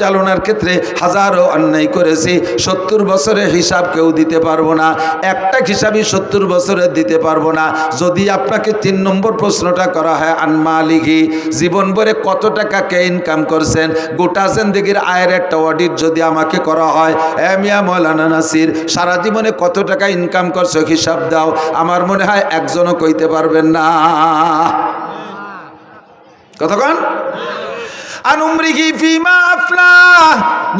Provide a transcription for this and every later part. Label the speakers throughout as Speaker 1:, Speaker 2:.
Speaker 1: পরিচালনার ক্ষেত্রে হাজারো অন্যায় করেছি, 70 বছরের হিসাব কেউ দিতে পারবো না, একটা হিসাবই 70 বছরের দিতে পারবো না। যদি আপনাকে 3 নম্বর প্রশ্নটা করা হয় আনমালিহি, জীবন ভরে কত টাকা কে ইনকাম করছেন, গোটা জিন্দেগির আয়ের একটা অডিট যদি আমাকে করা হয়, মিয়া মৌলানা নাসির সারা জীবনে কত টাকা ইনকাম করছো হিসাব দাও, আমার মনে হয় একজনও কইতে পারবেন না। কতক্ষণ? আনুমরিহি ফিমা আফলাহ,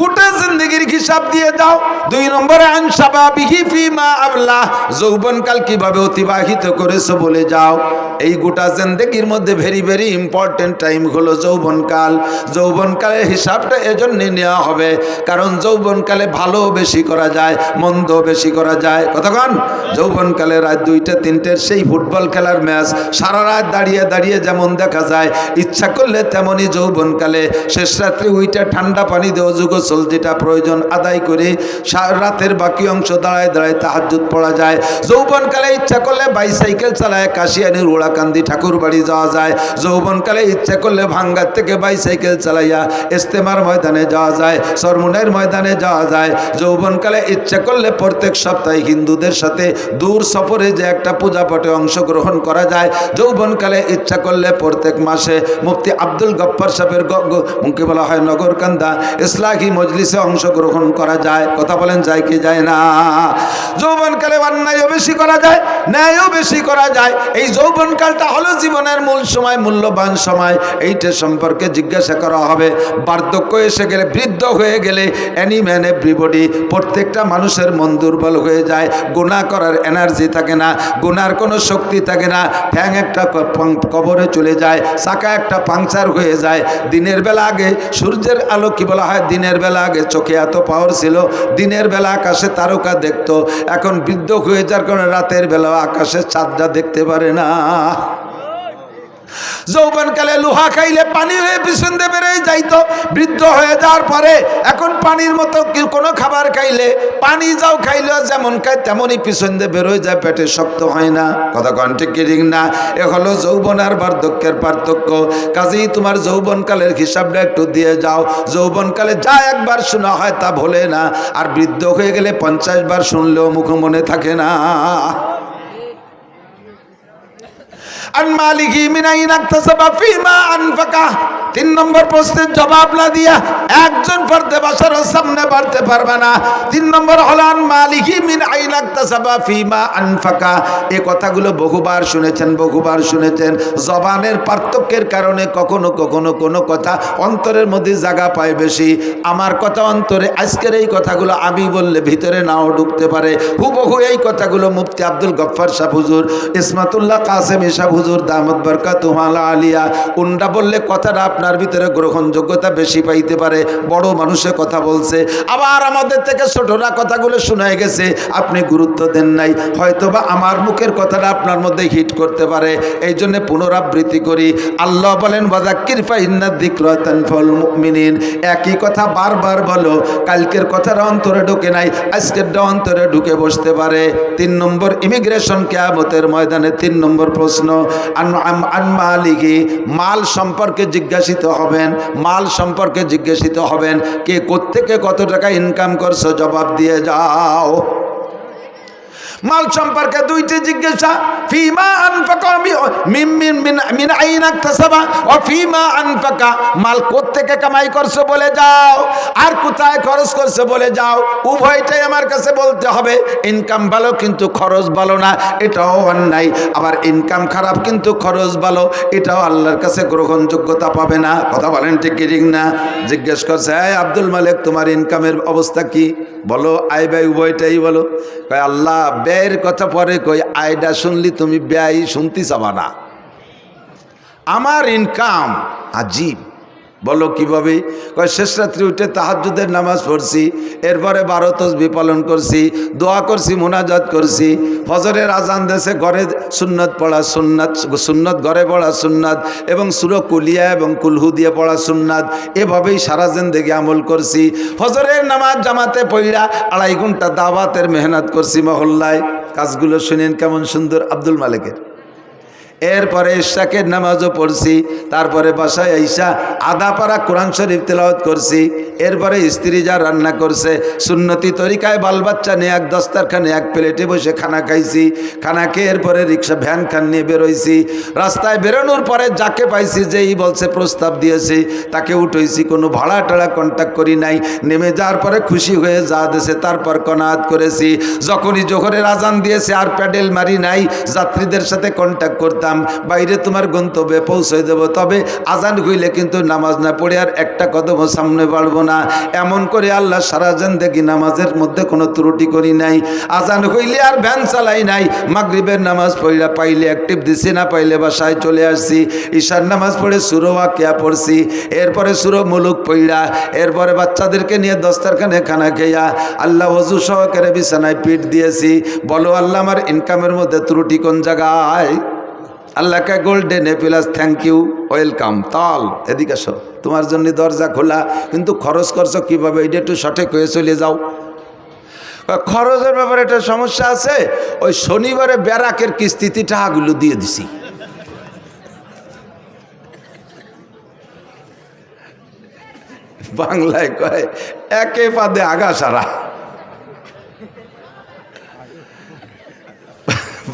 Speaker 1: গোটা জিন্দেগির হিসাব দিয়ে দাও। 2 নম্বরে আন শাবাবিহি ফিমা আবলাহ, যৌবনকাল কিভাবে অতিবাহিত করেছো বলে যাও। এই গোটা জিন্দেগির মধ্যে ভেরি ইম্পর্টেন্ট টাইম হলো যৌবনকাল। যৌবনকালের হিসাবটা এজন্য নেওয়া হবে কারণ যৌবনকালে ভালো বেশি করা যায়, মন্দ বেশি করা যায়। কতক্ষণ? যৌবনকালে রাত 2টা 3টের সেই ফুটবল খেলার ম্যাচ সারা রাত দাঁড়িয়ে দাঁড়িয়ে যেমন দেখা যায়, ইচ্ছা করলে তেমনই যৌবনকালে শেষ রাত্রে ওইটা ঠান্ডা পানি দিয়ে অজু গোসল যেটা প্রয়োজন আদায় করে রাতের বাকি অংশ দাঁড়ায় দাঁড়ায় তাহাজ্জুদ পড়া যায়। যৌবনকালে ইচ্ছা করলে বাইসাইকেল চালায় কাশিয়ানির ওড়াকান্দি ঠাকুর বাড়ি যাওয়া যায়। যৌবনকালে ইচ্ছা করলে ভাঙ্গার থেকে বাইসাইকেল চালাইয়া ইস্তেমার ময়দানে যাওয়া যায়, সরমুনের ময়দানে যাওয়া যায়। যৌবনকালে ইচ্ছা করলে প্রত্যেক সপ্তাহে হিন্দুদের সাথে দূর সফরে যে একটা পূজা পাঠে অংশগ্রহণ করা যায়। যৌবনকালে ইচ্ছা করলে প্রত্যেক মাসে মুফতি আব্দুল গফফার সাহেবের মুখে বলা হয় নগরকান্দা ইসলাহি মজলিসে অংশগ্রহণ করা যায়। কথা বলেন, যায় কি যায় না? যৌবনকালে অন্যায়ও বেশি করা যায়, ন্যায়ও বেশি করা যায়। এই যৌবনকালটা হলো জীবনের মূল সময়, মূল্যবান সময়। এইটা সম্পর্কে জিজ্ঞাসা করা হবে। বার্ধক্য এসে গেলে, বৃদ্ধ হয়ে গেলে এনি ম্যান এভরিবডি, প্রত্যেকটা মানুষের মন দুর্বল হয়ে যায়, গুনাহ করার এনার্জি থাকে না, গুনার কোনো শক্তি থাকে না। ঠ্যাং একটা কবরে চলে যায়, চাকা একটা পাংচার হয়ে যায়। দিনের বেলা আগে সূর্যের আলো কি বলা হয়, দিনের বেলা আগে চোখে এত পাওয়ার ছিল, দিনের বেলা আকাশে তারকা দেখতো। এখন বৃদ্ধ হয়ে যাওয়ার কারণে রাতের বেলা আকাশে চাঁদটা দেখতে পারে না। যৌবনকালে লোহা খাইলে পানি হয়ে পিছন দিয়ে বেরোয় যাইতো, বৃদ্ধ হয়ে যাওয়ার পরে এখন পানির মতো কোনো খাবার খাইলে, পানি যাও খাইলেও যেমন খায় তেমনই পিছন দিয়ে বেরোয় যায়, পেটে শক্ত হয় না। কথা কণ্ঠে কি ঠিক না? এ হলো যৌবন আর বার্ধক্যের পার্থক্য। কাজেই তোমার যৌবনকালের হিসাবটা একটু দিয়ে যাও। যৌবনকালে যা একবার শোনা হয় তা ভোলে না, আর বৃদ্ধ হয়ে গেলে 50 বার শুনলেও মুখ মনে থাকে না। আনমালিহি মিন আইনা ইকতাসাবা ফিমা আনফাকা। 3 নম্বর প্রশ্নের জবাব না দিয়া একজন ফর্দে বাসার সামনে বাড়তে পারবে না। 3 নম্বর হলো আনমালিহি মিন আইনা ইকতাসাবা ফিমা আনফাকা। এই কথাগুলো বহুবার শুনেছেন। জবানের পার্থক্যের কারণে কখনো কোনো কথা অন্তরের মধ্যে জায়গা পায় বেশি। আমার কথা অন্তরে, আজকের এই কথাগুলো আমি বললে ভিতরে নাও ঢুকতে পারে। হুবহু এই কথাগুলো মুফতি আব্দুল গফফার সাহেব হুজুর, ইসমাতুল্লাহ কাসেম সাহেব হুজুর দামত বরকাতুহু আলিয়া, উন্ডা বললে কথাটা আপনার ভিতরে গ্রহণযোগ্যতা বেশি পাইতে পারে। বড় মানুষে কথা বলছে, আবার আমাদের থেকে ছোটরা কথাগুলো শোনায় গেছে, আপনি গুরুত্ব দেন নাই। হয়তোবা আমার মুখের কথাটা আপনার মধ্যে হিট করতে পারে, এই জন্য পুনরাবৃত্তি করি। আল্লাহ বলেন ওয়াযাক্কির ফাইন্না যিকরা তানফাউল মুমিনিন। একই কথা বারবার বলো, কালকের কথাটা অন্তরে ঢুকে নাই, আজকেরটা অন্তরে ঢুকে বসতে পারে। 3 নম্বর ইমিগ্রেশন কিয়ামতের ময়দানে 3 নম্বর প্রশ্ন, আনমালিহি, মাল সম্পর্কে জিজ্ঞাসিত হবেন। কে কোত্থেকে কত টাকা ইনকাম করছো জবাব দিয়ে যাও। মাল সম্পর্কে 2টি জিজ্ঞাসা, ফিমা আনফাকা মিন আইনা ইকতাসাবা ওয়া ফিমা আনফাকা, মাল কোত্থেকে কামাই করছো বলে যাও, আর কোথায় খরচ করছো বলে যাও। উভয়টাই আমার কাছে বলতে হবে। ইনকাম ভালো কিন্তু খরচ ভালো না, এটাও অন্যায়। আবার ইনকাম খারাপ কিন্তু খরচ ভালো, এটাও আল্লাহর কাছে গ্রহণযোগ্যতা পাবে না। কথা বলেন ঠিক কি ঠিক না? জিজ্ঞেস করছে, এই আব্দুল মালিক তোমার ইনকামের অবস্থা কি বলো, আয় ব্যয় উভয়টাই বলো। কয় আল্লাহ ব্যয়ের কথা পরে কই, আয়টা শুনলি তুমি ব্যয় শুনতে চাবা না। আমার ইনকাম আজীব। বলো কিভাবে? কয় শেষ রাত্রি উঠে তাহাজ্জুদের নামাজ পড়ছি, এরপরে 12 তাসবিহ পালন করছি, দোয়া করছি, মুনাজাত করছি, ফজরের আজান দেশে ঘরে সুন্নত পড়া সুন্নত ঘরে পড়া সুন্নাত, এবং সূরা কুলিয়া এবং কুলহু দিয়ে পড়া সুন্নাত। এভাবেই সারা জিন্দেগি আমল করছি। ফজরের নামাজ জামাতে পড়া 2.5 ঘন্টা দাওয়াতের মেহনত করছি মহল্লায়। কাজগুলো শুনেন কেমন সুন্দর আব্দুল মালিকের। এরপরে ইশাকের নামাজও পড়ছি, তারপরে বাসায় আইসা আধা পারা কোরআন শরীফ তেলাওয়াত করছি। এরপরে স্ত্রী যা রান্না করছে সুন্নতি তরিকায় বাল বাচ্চা নিয়ে এক দস্তারখানে এক প্লেটে বসে খানা খাইছি। খানা খেয়ে এরপরে রিক্সা ভ্যান খান নিয়ে বেরোইছি। রাস্তায় বেরোনোর পরে যাকে পাইছি যেই বলছে প্রস্তাব দিয়েছি তাকে উঠেছি, কোনো ভাড়া টাড়া কন্ট্যাক্ট করি নাই। নেমে যাওয়ার পরে খুশি হয়ে যা দেশে তারপর কনাত করেছি। যখনই জোহরের আজান দিয়েছে আর প্যাডেল মারি নাই, যাত্রীদের সাথে কন্ট্যাক্ট করতাম বাইরে তোমার গন্তব্যে পৌঁছে দেবো, তবে আজান হইলে কিন্তু নামাজ না পড়ে আর একটা কদম সামনে বাড়বো না। এমন করে আল্লাহ সারা জিন্দেগি নামাজের মধ্যে কোনো ত্রুটি করি নাই। আজান হইলে আর ভ্যান চালাই নাই। মাগরিবের নামাজ পড়া পাইলে অ্যাক্টিভ দিছি, না পাইলে বাসায় চলে আসছি। ঈশার নামাজ পড়ে সূরা ওয়াকিয়া পড়ছি, এরপরে সূরা মুলুক পড়া, এরপরে বাচ্চাদেরকে নিয়ে দস্তারখানে খানা খেয়া আল্লাহ ওযু সহকারে বিছানায় পিঠ দিয়েছি। বলো আল্লাহ আমার ইনকামের মধ্যে ত্রুটি কোন জায়গায়? আল্লাহকে golden A plus thank you welcome. তাল এদিকে আসো, তোমার জন্য দরজা খোলা, কিন্তু খরচ করছো কীভাবে এটা একটু সঠিক হয়ে চলে যাও। খরচের ব্যাপারে একটা সমস্যা আছে, ওই শনিবারে ব্যারাকের কিস্তিতে টাকাগুলো দিয়ে দিছি। বাংলায় কয় একে পাদে আগা সারা।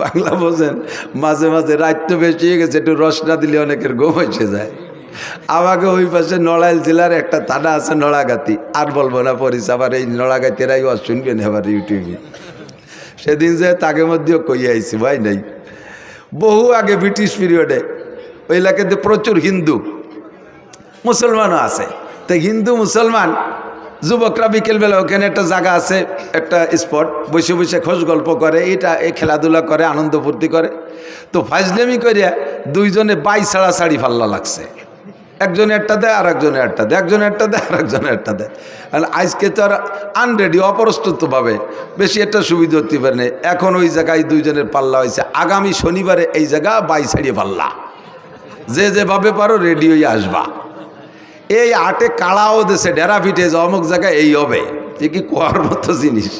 Speaker 1: বাংলা বোঝেন? মাঝে মাঝে রাত তো বেশি হয়ে গেছে, একটু রস না দিলে অনেকের ঘুম এসে যায়। আমাকে ওই পাশে নড়াইল জেলার একটা থানা আছে নড়াগাতি, আর বলবো না পরিচয়, আবার এই নড়াগাতিরাই শুনবেন আবার ইউটিউবে। সেদিন যে তাকে মধ্যেও কই আইছি ভাই নাই, বহু আগে ব্রিটিশ পিরিয়ডে ওই এলাকাতে প্রচুর হিন্দু মুসলমানও আছে। তো হিন্দু মুসলমান যুবকরা বিকেলবেলা ওখানে একটা জায়গা আছে, একটা স্পট, বসে বসে খোঁজ গল্প করে, এটা এই খেলাধুলা করে, আনন্দ ফুর্তি করে। তো ফাজলেমি করিয়া দুইজনে বাই ছাড়া শাড়ি ফাল্লা লাগছে। একজনে একটা দেয় আর একজনে একটা দেয়, একজনে একটা দেয় আর একজনে একটা দেয়। আর আজকে তো আর আনরেডি অপ্রস্তুতভাবে বেশি একটা সুবিধা হতে পারে না। এখন ওই জায়গায় দুইজনের পাল্লা হয়েছে, আগামী শনিবারে এই জায়গা বাই ছাড়িয়ে পাল্লা, যে যেভাবে পারো রেডি হয়ে আসবা। এই আটে কাড়াও দেশে ডেরা পিঠে যে অমুক জায়গায় এই হবে, যে কি কোয়ার মতো জিনিস।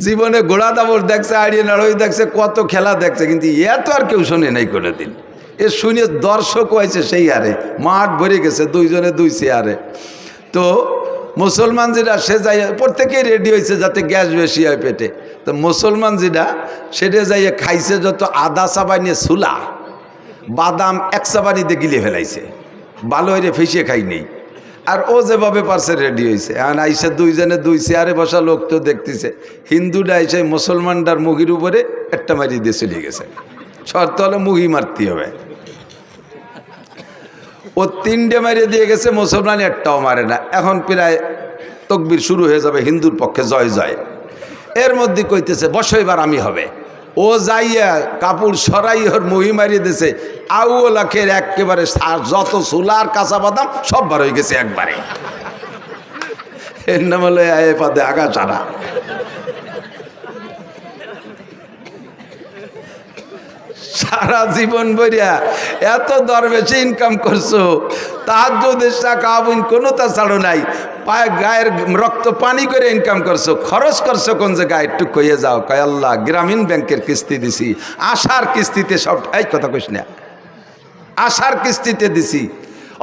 Speaker 1: জীবনে ঘোড়া দাবর দেখছে, আড়িয়ে নাড়ই দেখছে, কত খেলা দেখছে, কিন্তু এত আর কেউ শোনে নাই কোনোদিন। এ শুনে দর্শক হয়েছে সেই হারে, মাঠ ভরে গেছে দুইজনে দুই চেয়ারে। তো মুসলমান যেটা সে যাই প্রত্যেকেই রেডি হয়েছে যাতে গ্যাস বেশি হয় পেটে। তো মুসলমান যেটা সেটা যাইয়ে খাইছে যত আদা চাবানিয়ে ছুলা বাদাম এক চাবানিতে গিলে ফেলাইছে, ভালো হয়ে ফেসিয়ে খাই নেই। আর ও যেভাবে পারছে রেডি হয়েছে। এখন আইসে দুইজনে দুই চেয়ারে বসা লোক তো দেখতেছে, হিন্দুটা আইসে মুসলমানটার মুখির উপরে একটা মারি দিয়ে চলে গেছে। শর্ত হলে মুহি মারতে হবে। ও তিনটে মারিয়ে দিয়ে গেছে, মুসলমান একটাও মারে না। এখন প্রায় তকবির শুরু হয়ে যাবে হিন্দুর পক্ষে জয় জয়। এর মধ্যে কইতেছে বসো এবার আমি হবে। ও যাইয়া কাপড় সরাই ওর মুহি মারিয়ে দিয়েছে। আউ লাখের একেবারে যত চুলার কাঁচা বাদাম সব বার হয়ে গেছে একবারে। এর নাম হলো আয়ে পাদে আগা চারা। সারা জীবন বইয়া এত দরবেশে ইনকাম করছো, তাহাজ্জুদের টাকা কোনো তা ছাড়ো নাই, পায়ে গায়ের রক্ত পানি করে ইনকাম করছো। খরচ করছো কোন জায়গায় একটু কইয়ে যাও। কয় আল্লাহ গ্রামীণ ব্যাংকের কিস্তি দিছি, আশার কিস্তিতে সব। এই কথা কইস না, আশার কিস্তিতে দিছি,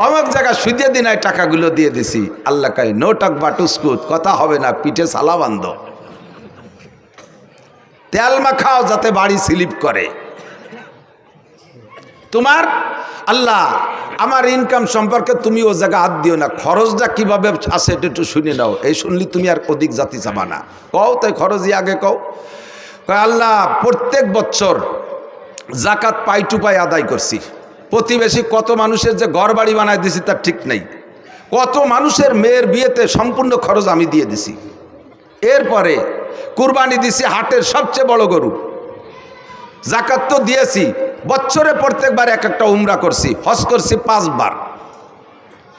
Speaker 1: অমুক জায়গায় সুদিয়ে দিন এই টাকাগুলো দিয়ে দিছি। আল্লাহ কয় নো টক বাটুস্কুত, কথা হবে না, পিঠে সালা বান্ধ, তেল মাখাও যাতে বাড়ি স্লিপ করে। তোমার আল্লাহ আমার ইনকাম সম্পর্কে তুমি ও জায়গা হাত দিও না, খরচটা কিভাবে আছে এটা একটু শুনে নাও। এই শুনলি তুমি আর অধিক জাতি চাবা না। কও তাই খরচই আগে কও। আল্লাহ প্রত্যেক বছর জাকাত পাই টু পাই আদায় করছি। প্রতিবেশী কত মানুষের যে ঘর বাড়ি বানায় দিছি তার ঠিক নেই। কত মানুষের মেয়ের বিয়েতে সম্পূর্ণ খরচ আমি দিয়ে দিছি। এরপরে কুরবানি দিছি হাটের সবচেয়ে বড় গরু। জাকাত তো দিয়েছি, বছরে প্রত্যেকবার এক একটা উমরা করছি, হজ করছি 5 বার।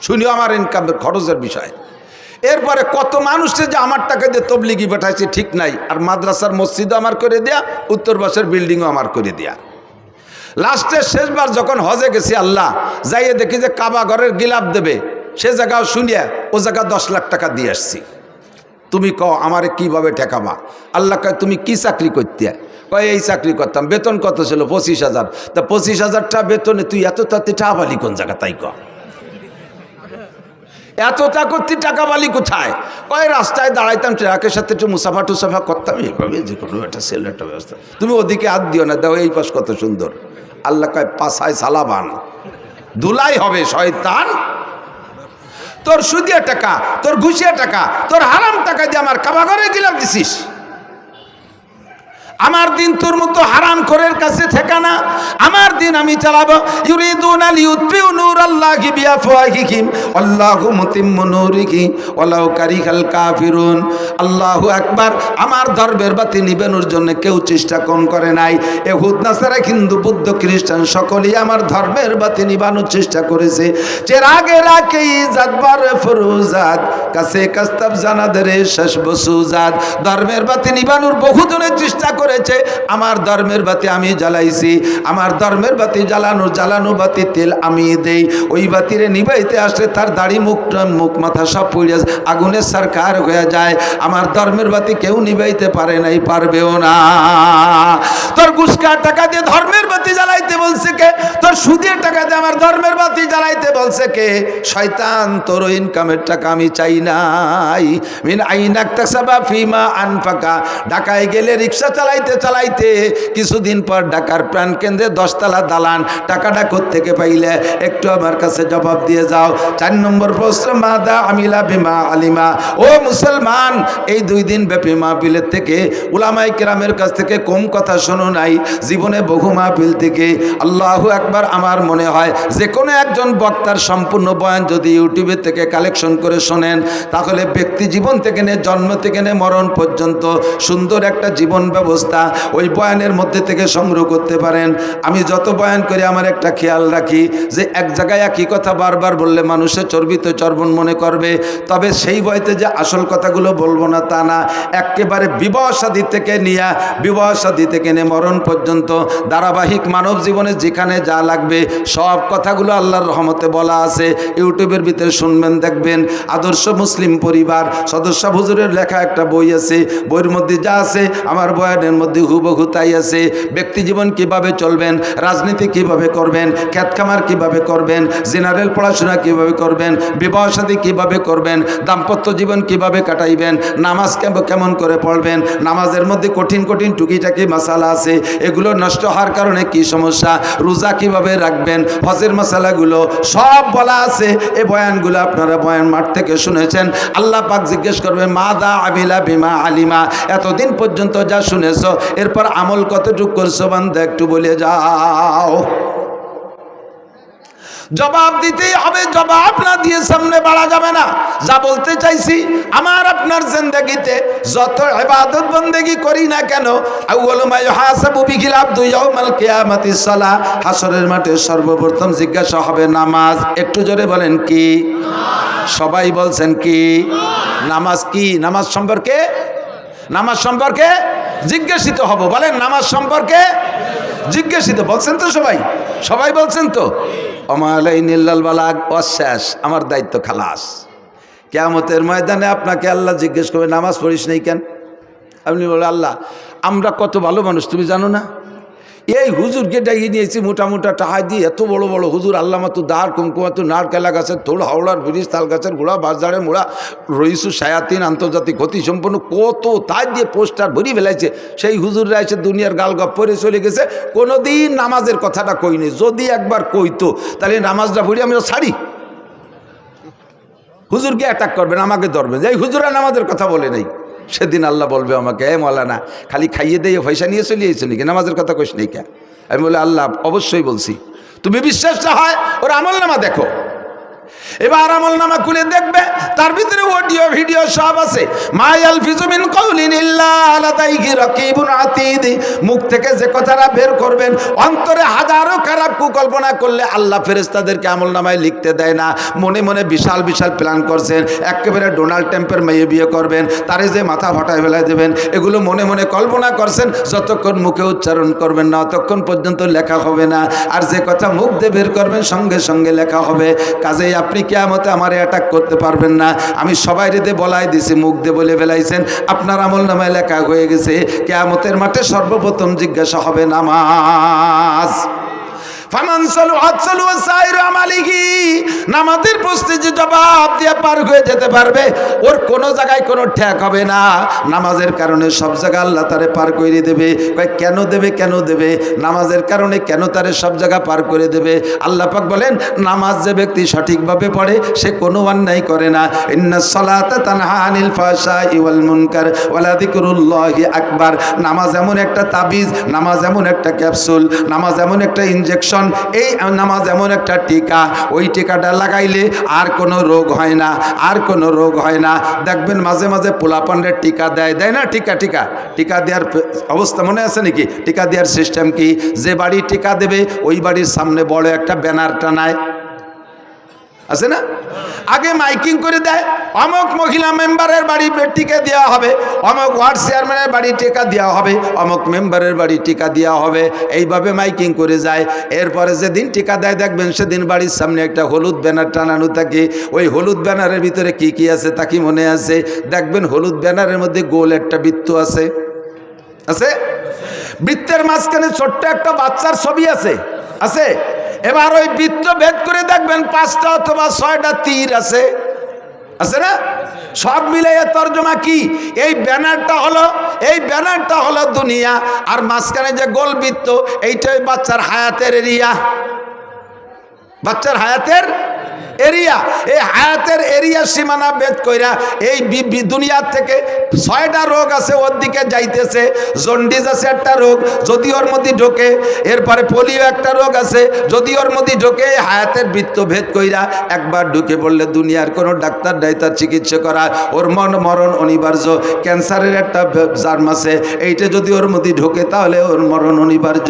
Speaker 1: শুনিও আমার ইনকামের খরচের বিষয়। এরপরে কত মানুষে যে আমার টাকা দিয়ে তবলিগি পাঠাইছে ঠিক নাই। আর মাদ্রাসার মসজিদও আমার করে দেয়া, উত্তরবাসের বিল্ডিংও আমার করে দেয়া। লাস্টে শেষবার যখন হজে গেছি, আল্লাহ যাইয়ে দেখি যে কাবা ঘরের গিলাপ দেবে, সে জায়গাও শুনিয়া ও জায়গা 10 লাখ টাকা দিয়ে আসছি। তুমি কও আমারে কিভাবে ঠেকাবা? আল্লাহ কয় তুমি কি চাকরি করতে? কয় এই চাকরি করতাম, বেতন কত ছিল? 25,000। তা 25,000 টাকা বেতনে তুই এত তাতে টাকা বালি কোন জায়গা? তাই ক এতটা করতে টাকা বালি কোথায়? কয় রাস্তায় দাঁড়াইতাম, ট্রাকের সাথে একটু মুসাফা টুসাফা করতাম, এইভাবে যে কোনো একটা সেল একটা ব্যবস্থা। তুমি ওদিকে হাত দিও না, দাও এই পাশ কত সুন্দর। আল্লাহ কয় পাশায় সালাবান, ধুলাই হবে শয়তান। তোর সুদিয়া টাকা, তোর ঘুষিয়া টাকা, তোর হারাম টাকা দিয়ে আমার কাবা ঘরে গিলাম দিছিস। আমার দিন তোর মতো হারাম খোরের কাছে ঠিকানা। আমার দিন আমি চালাবো। ইউরিদুনা লিউতফিউ নূরাল্লাহি বিআফওয়াহিহিম আল্লাহু মুতিম্মু নূরিহি ওয়ালাউ কারিহাল কাফিরুন। আল্লাহু আকবার। আমার ধর্মের বাতি নিবানোর জন্য কেউ চেষ্টা কম করে নাই। ইহুদ নাসারা হিন্দু বৌদ্ধ খ্রিস্টান সকলেই আমার ধর্মের বাতি নিবানোর চেষ্টা করেছে। চেরাগে রাখে জাদবার ফরুজাত কাছে কাস্তাব জানাদরে শেষ বসুজাত। ধর্মের বাতি নিবানোর বহুজনের চেষ্টা করে আমার ধর্মের বাতি আমি জ্বালাইছি। আমার ধর্মের বাতি জ্বালানো বাতি তেল আমি দেই। ওই বাতিরে নিবাইতে আসলে তার দাড়ি মুখ মাথা সব পুড়ে আগুনের সরকার হয়ে যায়। আমার ধর্মের বাতি কেউ নিবাইতে পারে নাই, পারবেও না। তোর ঘুষকার টাকা দিয়ে ধর্মের বাতি জ্বালাইতে বলছে কে? তোর সুদের টাকা দিয়ে আমার ধর্মের বাতি জ্বালাইতে বলছে কে? শয়তান, তোর ইনকামের টাকা আমি চাই নাই। মিন আইনাক তাসাবা ফিমা আনফাকা। ঢাকায় গেলে রিক্সা চালাইতে কিছুদিন পর ঢাকার প্রাণ কেন্দ্রে 10 তলা দালান। টাকাটা কোত্থেকে পাইলে একটু আমার কাছে জবাব দিয়ে যাও। 4 নম্বর প্রশ্ন, মাদা আমিলা বিমা আলিমা। ও মুসলমান, এই 2 দিন ব্যাপী মাহফিলের থেকে উলামায়ে কেরামের কাছ থেকে কম কথা শোনো নাই। জীবনে বহু মাহফিল থেকে। আল্লাহু আকবার। আমার মনে হয় যে কোনো একজন বক্তার সম্পূর্ণ বয়ান যদি ইউটিউবে থেকে কালেকশন করে শোনেন, তাহলে ব্যক্তি জীবন থেকে নিয়ে জন্ম থেকে নিয়ে মরণ পর্যন্ত সুন্দর একটা জীবন ব্যবস্থা ওই বয়ানের মধ্যে থেকে সংগ্রহ করতে পারেন। আমি যত বয়ান করি আমার একটা খেয়াল রাখি যে এক জায়গায় একই কথা বারবার বললে মানুষের চর্বিত চর্বণ মনে করবে। তবে সেই বইতে যে আসল কথাগুলো বলবো না তা না, একেবারে বিবাহ শাদী থেকে নিয়ে মরণ পর্যন্ত ধারাবাহিক মানব জীবনে যেখানে যা লাগবে সব কথাগুলো আল্লাহর রহমতে বলা আছে। ইউটিউবের ভিতরে শুনবেন, দেখবেন। আদর্শ মুসলিম পরিবার সদস্য হুজুরের লেখা একটা বই আছে। বইয়ের মধ্যে যা আছে আমার বয়ানের মধ্যে হুবহু তাই আছে। ব্যক্তি জীবন কিভাবে চলবেন, রাজনীতি কিভাবে করবেন, খেত খামার কিভাবে করবেন, জেনারেল পড়াশোনা কিভাবে করবেন, বিবাহ শাদী কিভাবে করবেন, দাম্পত্য জীবন কিভাবে কাটাইবেন, নামাজ কেমন করে পড়বেন, নামাজের মধ্যে কঠিন টুকিটাকি মাসালা আছে, এগুলো নষ্ট হওয়ার কারণে কি সমস্যা, রোজা কিভাবে রাখবেন, হজের মশালাগুলো সব বলা আছে। এই বয়ানগুলো আপনারা বয়ান মাঠ থেকে শুনেছেন। আল্লাহ পাক জিজ্ঞেস করবে মাদা আমিলা বিমা আলিমা। এতদিন পর্যন্ত যা শুনেছ এরপর আমল কতটুকু করছো বান্দা একটু বলে যাও। জবাব দিতেই হবে, জবাব না দিয়ে সামনে বাড়া যাবে না। যা বলতে চাইছি, আমার আপনার জিন্দেগিতে যত ইবাদত বন্দেগি করি না কেন, আউয়ালু মা ইউহাসাবু বিহিল আবদু ইয়াউমাল কিয়ামাতিস সালাহ। হাসরের মাঠে সর্বপ্রথম জিজ্ঞাসা হবে নামাজ। একটু জোরে বলেন কি? সবাই বলছেন কি? নামাজ কি? নামাজ সম্পর্কে জিজ্ঞাসিত হব। বলেন নামাজ সম্পর্কে জিজ্ঞাসিত। বলছেন তো সবাই বলছেন তো? ওমালাইনিল্লাল বালাগ, অশেষ, আমার দায়িত্ব খালাস। কিয়ামতের ময়দানে আপনাকে আল্লাহ জিজ্ঞেস করবে নামাজ পড়িস নাই কেন? আপনি বলে আল্লাহ আমরা কত ভালো মানুষ তুমি জানো না? এই হুজুরকে ডাইয়ে নিয়েছি মোটা টাকা দিয়ে, এত বড় বড় হুজুর, আল্লাহ মাতু দাঁড় কুমকুমাতু নারকেলা গাছের থোড়, হাওড়ার ব্রিজ, তাল গাছের গোড়া, বাজারে মোড়া, রইসু সায়াতিন, আন্তর্জাতিক ক্ষতি সম্পন্ন কত তাই দিয়ে পোস্টার ভরি ফেলাইছে। সেই হুজুররা এসে দুনিয়ার গালগপ পরে চলে গেছে, কোনোদিন নামাজের কথাটা কইনি। যদি একবার কইতো তাহলে নামাজটা ভরি আমি ছাড়ি। হুজুরকে অ্যাটাক করবেন, আমাকে ধরবেন, যে এই হুজুরা নামাজের কথা বলে নাই। সেদিন আল্লাহ বলবে আমাকে, এ মৌলানা খালি খাইয়ে দিয়ে পয়সা নিয়ে চলে এসেছো নাকি, নামাজের কথা কইস নাই কে? আমি বলে আল্লাহ অবশ্যই বলছি। তুমি বিশ্বাস না হয় ওর আমল নামা দেখো। এবার আমল নামা খুলে দেখবে, তার ভিতরে অডিও ভিডিও সব আছে। মা ইয়ালফিজু মিন কাউলিন ইল্লা লাদাইহি রাকিবুন আতীদ। মুখ থেকে যে কথাটা বের করবেন, অন্তরে হাজারো খারাপ কুকল্পনা করলে আল্লাহ ফেরেশতাদেরকে আমল নামায় লিখতে দেয় না। মনে মনে বিশাল প্ল্যান করছেন, একেবারে ডোনাল্ড ট্রাম্পের মেয়ে বিয়ে করবেন, তারে যে মাথা ফাটায় ফেলায় দেবেন, এগুলো মনে মনে কল্পনা করছেন। যতক্ষণ মুখে উচ্চারণ করবেন না ততক্ষণ পর্যন্ত লেখা হবে না। আর যে কথা মুখ দিয়ে বের করবেন সঙ্গে সঙ্গে লেখা হবে। কাজেই আপনি আপনি কিয়ামতে আমারে অ্যাটাক করতে পারবেন না। আমি সবাই রেদে বলাই দিছি, মুখ দিয়ে বলে ফেলাইছেন, আপনার আমলনামায় লেখা হয়ে গেছে। কিয়ামতের মাঠে সর্বপ্রথম জিজ্ঞাসা হবে নামাজ। ফামান সালুহাত সালুহা সাইরু আমালিহি, নামাজের প্রশ্নে যে জবাব দিয়ে পার হয়ে যেতে পারবে, ওর কোনো জায়গায় কোনো ঠেক হবে না। নামাজের কারণে সব জায়গা আল্লাহ তারে পার করে দেবে। কয় কেন দেবে? কেন দেবে? নামাজের কারণে কেন তারে সব জায়গা পার করে দেবে? আল্লাহ পাক বলেন, নামাজ যে ব্যক্তি সঠিকভাবে পড়ে সে কোনো অন্যায় করে না। ইন্নাস সালাতা তানহা আনিল ফাহশাই ওয়াল মুনকার ওয়ালা যিকরুল্লাহি আকবার। নামাজ এমন একটা তাবিজ, নামাজ এমন একটা ক্যাপসুল, নামাজ এমন একটা ইনজেকশন, এই নামাজ এমন একটা টিকা, ওই টিকাটা লাগাইলে আর কোনো রোগ হয় না, আর কোনো রোগ হয় না। দেখবেন মাঝে মাঝে পোলাপানদের টিকা দেয়, দেয় না? টিকা দেওয়ার অবস্থা মনে আছে নাকি? টিকা দেওয়ার সিস্টেম কি? যে বাড়ি টিকা দেবে ওই বাড়ির সামনে বড় একটা ব্যানার টানায়, আছে না? আগে মাইকিং করে দেয়, অমুক মহিলা মেম্বারের বাড়ি টিকা দেওয়া হবে, অমুক ওয়ার্ড চেয়ারম্যানের বাড়ি টিকা দেওয়া হবে, অমুক মেম্বারের বাড়ি টিকা দেওয়া হবে, এইভাবে মাইকিং করে যায়। এরপরে যেদিন টিকা দেয় দেখবেন সেদিন বাড়ির সামনে একটা হলুদ ব্যানার টানানো থাকে। ওই হলুদ ব্যানারের ভিতরে কি কি আছে তা কি মনে আছে? দেখবেন হলুদ ব্যানারের মধ্যে গোল একটা বৃত্ত আছে, আছে? বৃত্তের মাঝখানে ছোট্ট একটা বাচ্চার ছবি আছে, আছে? এবার ওই বৃত্ত ভেদ করে দেখবেন 5টা অথবা 6টা তীর আছে, আছে না? সব মিলে তর্জমা কি? এই ব্যানারটা হলো দুনিয়া, আর মাঝখানে যে গোল বৃত্ত এইটাই বাচ্চার হায়াতের এরিয়া, বাচ্চার হায়াতের এরিয়া। এই হায়াতের এরিয়া সীমানা ভেদ কইরা এই দুনিয়ার থেকে 6টা রোগ আছে ওর দিকে যাইতেছে। জন্ডিস আছে একটা রোগ, যদি ওর মধ্যে ঢোকে, এরপরে পোলিও একটা রোগ আছে, যদি ওর মধ্যে ঢোকে, হায়াতের বৃত্ত ভেদ কইরা একবার ঢুকে পড়লে দুনিয়ার কোনো ডাক্তার তার চিকিৎসা করা, ওর মরণ অনিবার্য। ক্যান্সারের একটা জার্ম আছে, এইটা যদি ওর মধ্যে ঢোকে তাহলে ওর মরণ অনিবার্য।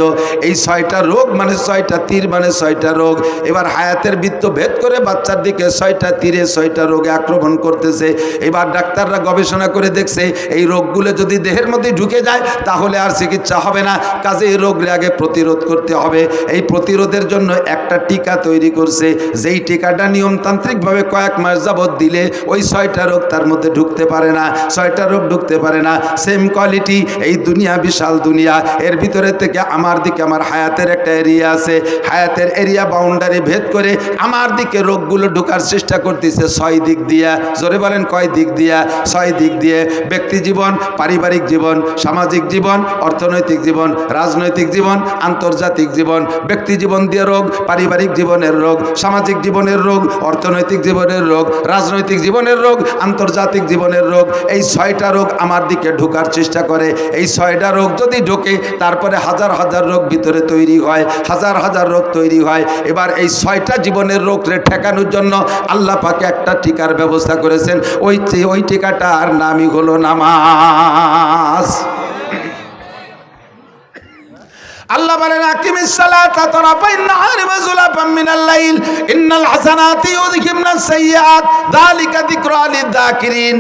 Speaker 1: এই 6টা রোগ মানে 6টা তীর মানে 6টা রোগ। এবার হায়াতের বৃত্ত ভেদ করে বাচ্চার দিকে 6টা তীরে 6টা রোগে আক্রমণ করতেছে। এবার ডাক্তাররা গবেষণা করে দেখছে এই রোগগুলো যদি দেহের মধ্যে ঢুকে যায় তাহলে আর চিকিৎসা হবে না, কাজে এই রোগের আগে প্রতিরোধ করতে হবে। এই প্রতিরোধের জন্য একটা টিকা তৈরি করছে, যেই টিকাটা নিয়মতান্ত্রিকভাবে কয়েক মাস যাবৎ দিলে ওই 6টা রোগ তার মধ্যে ঢুকতে পারে না, 6টা রোগ ঢুকতে পারে না। সেম কোয়ালিটি এই দুনিয়া, বিশাল দুনিয়া, এর ভিতরে থেকে আমার দিকে আমার হায়াতের একটা এরিয়া আছে, হায়াতের এরিয়া বাউন্ডারি ভেদ করে আমার দিকে রোগগুলো ঢোকার চেষ্টা করতেছে 6 দিক দিয়া। জোরে বলেন কয় দিক দিয়া? 6 দিক দিয়ে। ব্যক্তি জীবন, পারিবারিক জীবন, সামাজিক জীবন, অর্থনৈতিক জীবন, রাজনৈতিক জীবন, আন্তর্জাতিক জীবন। ব্যক্তি জীবন দিয়ে রোগ, পারিবারিক জীবনের রোগ, সামাজিক জীবনের রোগ, অর্থনৈতিক জীবনের রোগ, রাজনৈতিক জীবনের রোগ, আন্তর্জাতিক জীবনের রোগ। এই 6টা রোগ আমার দিকে ঢোকার চেষ্টা করে। এই 6টা রোগ যদি ঢোকে তারপরে হাজার হাজার রোগ ভিতরে তৈরি হয়, হাজার হাজার রোগ তৈরি হয়। এবার এই 6টা জীবনের রোগরে ঠেকানোর জন্য আল্লাহ পাকে একটা টিকার ব্যবস্থা করেছেন। ওই টিকাটার নামই হলো নামাজ। আল্লাহ বলেন, আকিমিস সালাতা তারাফাইন নাহারি ওয়া যুলাফাম মিনাল লাইল ইন্নাল হাসানাতি ইউযহিবনাস সাইয়্যাত যালিকা যিকরা লিয-যাকিরিন।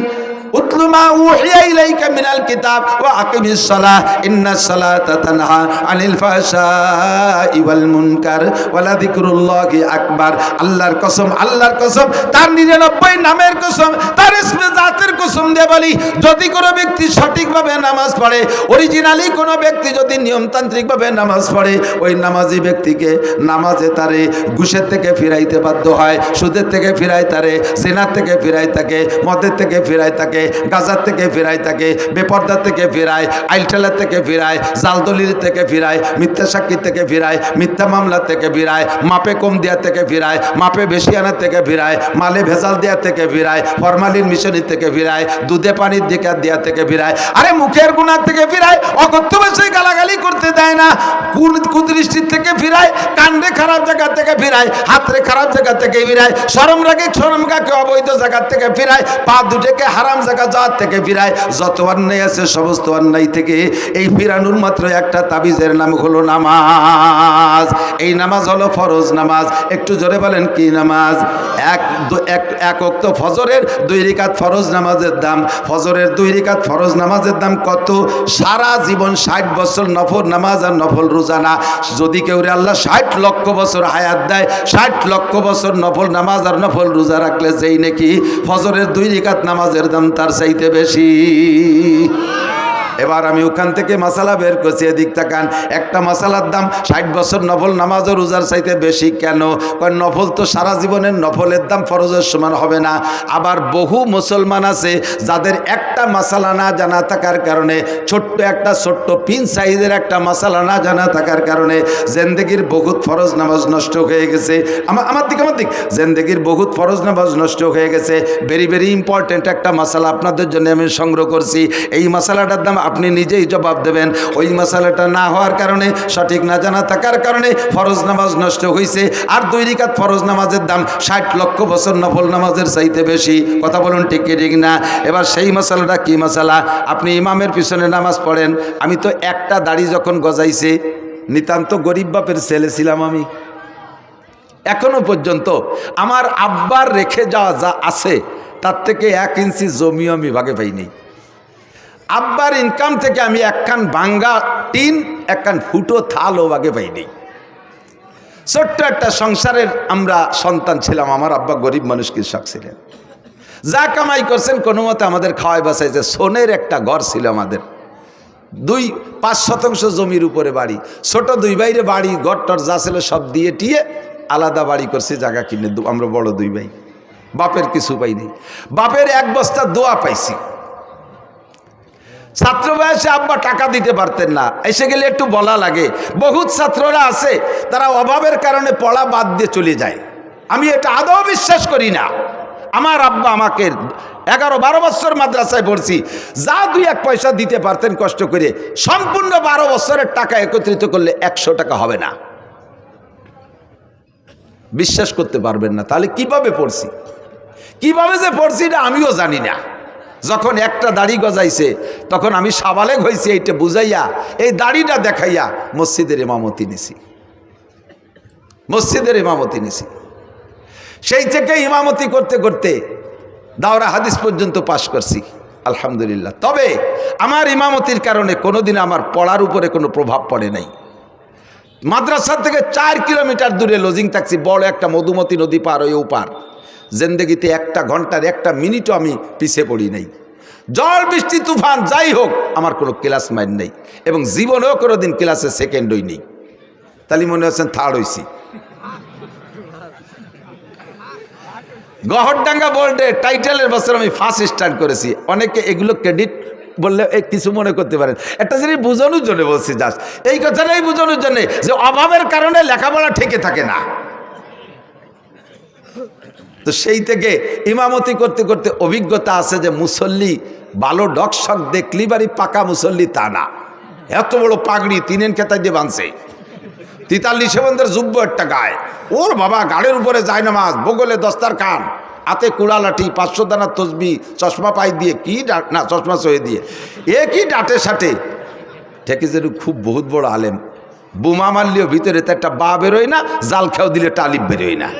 Speaker 1: উতলু মা উহিয়া ইলাইকা মিনাল কিতাব ওয়া আকিমিস সালাহ ইন্নাস সালাতা তানহা আনিল ফাহশাই ওয়াল মুনকার ওয়া লাযিকরুল্লাহি আকবার। আল্লাহর কসম, আল্লাহর কসম, তার 99 নামের কসম, তার ইসমে জাতের কসম দিয়ে বলি, যদি কোনো ব্যক্তি সঠিকভাবে নামাজ পড়ে, অরিজিনালি কোনো ব্যক্তি যদি নিয়মতান্ত্রিকভাবে নামাজ পড়ে, ওই নামাজি ব্যক্তিকে নামাজে তারে ঘুষের থেকে ফিরাইতে বাধ্য হয়, সুদের থেকে ফিরায় তারে, জিনার থেকে ফিরায় তাকে, মদের থেকে ফিরায় তাকে, গাজার থেকে ফিরায় তাকে, বেপর্দার থেকে ফিরায়, আইলটেলার থেকে ফিরায়, জালদলির থেকে ফিরায়, মিথ্যা সাক্ষী থেকে ফিরায়, মিথ্যা মামলা থেকে ফিরায়, মাপে কম দেওয়া থেকে ফিরায়, মাপে বেশি আনার থেকে ফিরায়, মালে ভেজাল দেওয়া থেকে ফিরায়, ফরমালিন মিশনের থেকে ফিরায়, দুধে পানির দিকে দেওয়া থেকে ফিরায়, আরে মুখের গুনার থেকে ফিরায়, অকথ্য ভাষায় গালাগালি করতে দেয় না, কুদৃষ্টির থেকে ফিরায়, কাণ্ডে খারাপ জায়গা থেকে ফিরায়, হাতরে খারাপ জায়গা থেকে ফিরায়, শরম রাগে অবৈধ জায়গা থেকে ফিরায়, পা দুটোকে হারাম জায়গা জাত থেকে ফিরায়, যত অন্যায় আছে সমস্ত অন্যায় থেকে এই ফিরানোর মাত্র একটা তাবিজের নাম হলো নামাজ। এই নামাজ হলো ফরজ নামাজ। একটু জোরে বলেন কি নামাজ? এক ওয়াক্ত ফজরের 2 রাকাত ফরজ নামাজের দাম, ফজরের 2 রাকাত ফরজ নামাজের দাম কত? সারা জীবন 60 বছর নফল নামাজ আর নফল রোজা না। যদি কেউ আল্লাহ 60 লক্ষ বছর হায়াত দেয়, 60 লক্ষ বছর নফল নামাজ আর নফল রোজা রাখলে যেই নাকি ফজরের 2 রাকাত নামাজের দাম তার চাইতে বেশি। এবার আমি ওখান থেকে মশালা বের করছি, এদিক তাকান। একটা মশালার দাম 60 বছর নফল নামাজ ও রোজার চাইতে বেশি কেন? কারণ নফল তো সারা জীবনের নফলের দাম ফরজের সমান হবে না। আবার বহু মুসলমান আছে যাদের একটা মশালা না জানা থাকার কারণে, ছোট্ট পিন সাইজের একটা মশালা না জানা থাকার কারণে জিন্দেগির বহুত ফরজ নামাজ নষ্ট হয়ে গেছে। আমার দিক জিন্দেগির বহুত ফরজ নামাজ নষ্ট হয়ে গেছে। ভেরি ভেরি ইম্পর্টেন্ট একটা মশালা আপনাদের জন্য আমি সংগ্রহ করছি। এই মশালাটার দাম আপনি নিজেই জবাব দেবেন। ওই মশালাটা না হওয়ার কারণে, সঠিক না জানা থাকার কারণে ফরজ নামাজ নষ্ট হয়েছে। আর 2 রাকাত ফরজ নামাজের দাম 60 লক্ষ বছর নফল নামাজের চাইতে বেশি। কথা বলুন ঠিক কি ঠিক না? এবার সেই মশালাটা কি মশালা? আপনি ইমামের পিছনে নামাজ পড়েন। আমি তো একটা দাড়ি যখন গজাইছে, নিতান্ত গরিব বাপের ছেলে ছিলাম আমি। এখনো পর্যন্ত আমার আব্বার রেখে যাওয়া যা আছে তার থেকে 1 ইঞ্চি জমিও আমি ভাগে পাইনি। আব্বার ইনকাম থেকে আমি একখান ভাঙ্গা টিন, একখান ফুটো থালও ভাগে পাইনি। ছোট্ট একটা সংসারের আমরা সন্তান ছিলাম। আমার আব্বা গরিব মানুষ, কৃষক ছিলেন। যা কামাই করছেন কোনো মতে আমাদের খাওয়াই বাঁচাইছে। সোনের একটা ঘর ছিল আমাদের, 2-5 শতাংশ জমির উপরে বাড়ি, ছোট 2 ভাইরে বাড়ি, ঘরটর যা ছিল সব দিয়ে টিয়ে আলাদা বাড়ি করছি, জায়গা কিনে। আমরা বড় 2 ভাই, বাপের কিছু পাইনি। বাপের 1 বস্তা দোয়া পাইছি। ছাত্র বয়সে আব্বা টাকা দিতে পারতেন না, এসে গেলে একটু বলা লাগে। বহুত ছাত্ররা আছে তারা অভাবের কারণে পড়া বাদ দিয়ে চলে যায়। আমি এটা আদৌ বিশ্বাস করি না। আমার আব্বা আমাকে 11-12 বছর মাদ্রাসায় পড়ছি, যা 2-1 পয়সা দিতে পারতেন কষ্ট করে, সম্পূর্ণ 12 বছরের টাকা একত্রিত করলে 100 টাকা হবে না। বিশ্বাস করতে পারবেন না। তাহলে কিভাবে পড়ছি, কিভাবে যে পড়ছি এটা আমিও জানি না। যখন একটা দাড়ি গজাইছে তখন আমি সাবালেগ হয়েছি, এইটা বুঝাইয়া এই দাড়িটা দেখাইয়া মসজিদের ইমামতি নিছি। সেই থেকে ইমামতি করতে করতে দাওরা হাদিস পর্যন্ত পাশ করছি, আলহামদুলিল্লাহ। তবে আমার ইমামতির কারণে কোনোদিন আমার পড়ার উপরে কোনো প্রভাব পড়ে নাই। মাদ্রাসা থেকে 4 কিলোমিটার দূরে লজিং থাকছি, বড় একটা মধুমতি নদী পার হয়ে ওপার। জিন্দেগিতে 1 ঘন্টার 1 মিনিটও আমি পিছিয়ে পড়ি নাই। জল বৃষ্টি তুফান যাই হোক আমার কোনো ক্লাস মাইন নেই, এবং জীবনেও কোনোদিন ক্লাসে সেকেন্ড হইনি। তাহলে মনে হচ্ছেন থার্ড হইছি। গহরডাঙ্গা বোর্ডে টাইটেলের বছর আমি ফার্স্ট স্টার্ট করেছি। অনেকে এগুলো ক্রেডিট বললে কিছু মনে করতে পারেন। একটা জিনিস বোঝানোর জন্য বলছি, জাস্ট এই কথাটাই বোঝানোর জন্য যে অভাবের কারণে লেখাপড়া ঠেকে থাকে না। তো সেই থেকে ইমামতি করতে করতে অভিজ্ঞতা আছে যে মুসল্লি ভালো ডকশক দেখলি বাড়ি পাকা মুসল্লি তা না। এত বড় পাগড়ি 3 খেতায় দিয়ে বাঁধছে, 43 বন্ধের যুব্য একটা গায়ে, ওর বাবা গাড়ির উপরে যায় নামাজ, বগলে দস্তারখান, হাতে কুড়া লাঠি, 500 দানা তসবি, চশমা পাই দিয়ে কি না চশমা সয়ে দিয়ে একই ডাটে সাটে ঠেকে যে খুব বহুত বড় আলেম। বোমা মারলেও ভিতরে তো একটা বা বেরোয় না, জাল খেয়াও দিলে টালিব বেরোয় না।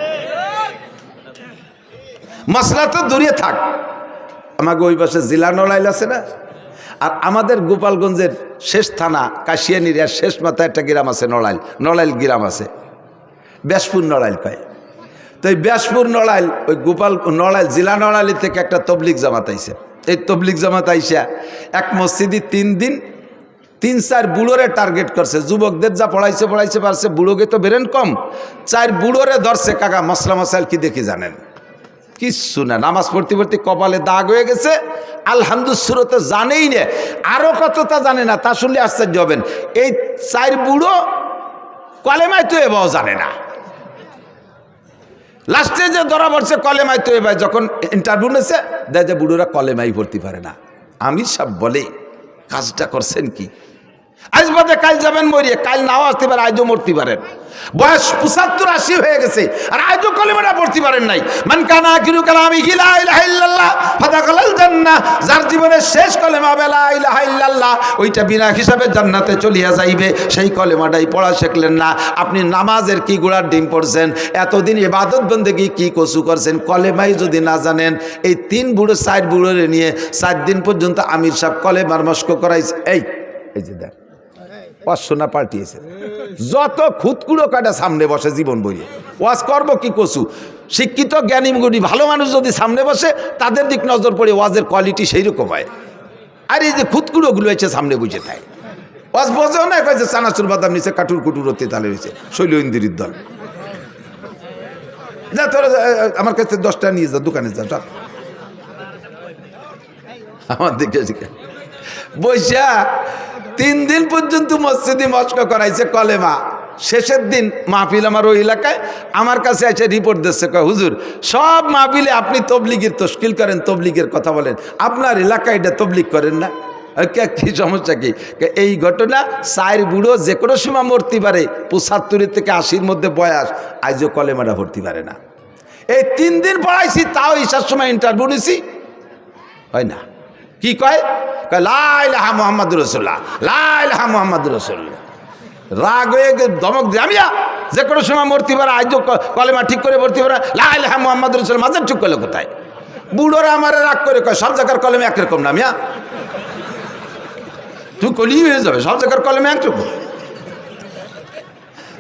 Speaker 1: মশলা তো দূরে থাক। আমাকে ওই পাশে জেলা নড়াইল আছে না, আর আমাদের গোপালগঞ্জের শেষ থানা কাশিয়ানির শেষ মাথায় একটা গ্রাম আছে নড়াইল গ্রাম আছে, ব্যাসপুর নড়াইল কয়। তো এই ব্যাসপুর নড়াইল, ওই নড়াইল জেলা নড়াইল থেকে একটা তবলিগ জামাত আইসে। এই তবলিগ জামাত আইসা এক মসজিদে 3 দিন 3-4 বুড়োরে টার্গেট করছে। যুবকদের যা পড়াইছে পারছে, বুড়োকে তো বেরেন কম, 4 বুড়োরে ধরছে। কাকা মশলা মশাইল কি দেখি জানেন? কিচ্ছু না, নামাজ পড়তে পড়তে কপালে দাগ হয়ে গেছে। আলহামদুলিল্লাহ তো জানেই না, আরো কতটা জানে না, তা শুনলে আশ্চর্য হবেন। এই 4 বুড়ো কলেমায় তো এবাও জানে না। লাস্টে যে ধরা পড়ছে কলেমায় তো এবার, যখন ইন্টারভিউ নিয়েছে দেয় যে বুড়োরা কলেমাই পড়তে পারে না। আমি সব বলে কাজটা করছেন কি, আজ বাদে কাল যাবেন মরিয়ে, কাল নাও আসতে পারে, আজও মরতে পারেন। বয়স 75-80 হয়ে গেছে আর আজও কলেমাটা পড়তে পারেন নাই। মান কানা আখিরু কালামিহি লা ইলাহা ইল্লাল্লাহ ফাদাখালাল জান্নাহ, যার জীবনের শেষ কলেমা লা ইলাহা ইল্লাল্লাহ, ওইটা বিনা হিসাবে জান্নাতে চলিয়া যাইবে। সেই কলেমাটাই পড়া শিখলেন না। আপনি নামাজের কি গোড়ার ডিম পড়ছেন, এতদিন ইবাদত বন্দেগী কি কসু করছেন, কলেমাই যদি না জানেন। এই 3 বুড়ো 4 বুড়োরে নিয়ে 4 দিন পর্যন্ত আমির সাহেব কলেমার মস্ক করাইছে। এই যে দেখ 500 না পাল্টিয়েছে, যত খুদকুড়ো কাটা সামনে বসে জীবন বইয়ে ওয়াজ করবো কি কসু। শিক্ষিত জ্ঞানী গুণী ভালো মানুষ যদি সামনে বসে, তাদের দিক নজর পড়ে ওয়াজের কোয়ালিটি সেই রকম হয়। আর এই যে খুদকুড়োগুলো এসে সামনে বুঝে থাকে, ওয়াজ বোঝেও না, কয়েছে চানাচুর বাদাম নিচে কাটুর কুটুর হতে তালে হয়েছে শৈল ইন্দির দল। যা তোরা আমার কাছে 10টা নিয়ে যা, দোকানে যা, আমার দিকে বৈশা 3 দিন পর্যন্ত মসজিদে মস্ক করাইছে কলেমা। শেষের দিন মাহফিল আমার ওই এলাকায়, আমার কাছে এসে রিপোর্ট দিচ্ছে, কয় হুজুর সব মাহফিলে আপনি তবলিগের তশকিল করেন, তবলিগের কথা বলেন, আপনার এলাকায় এটা তবলিগ করেন না। কি সমস্যা কি? এই ঘটনা 4 বুড়ো যে কোনো সময় মরতে পারে, 75 থেকে 80-র মধ্যে বয়স, আজও কলেমাটা ভরতে পারে না। এই 3 দিন পড়াইছি, তাও ঈশার সময় ইন্টারভিউ নিছি, হয় না। কি কয়? লা ইলাহা মুহাম্মাদুর রাসূলুল্লাহ, লা ইলাহা মুহাম্মাদুর রাসূলুল্লাহ। রাগ হয়ে ধমক দিয়ে আমিয়া যে কোনো সময় মরতে পারে, আজও কলেমা ঠিক করে ভরতে পারে, লা ইলাহা মুহাম্মাদুর রাসূলুল্লাহ। মাঝে ঠিক করলে কোথায়? বুড়োরা আমার রাগ করে কয় সব জায়গার কলেমা একরকম না মিয়া, তুই কলি হয়ে যাবে, সব জায়গার কলেমা একরকম।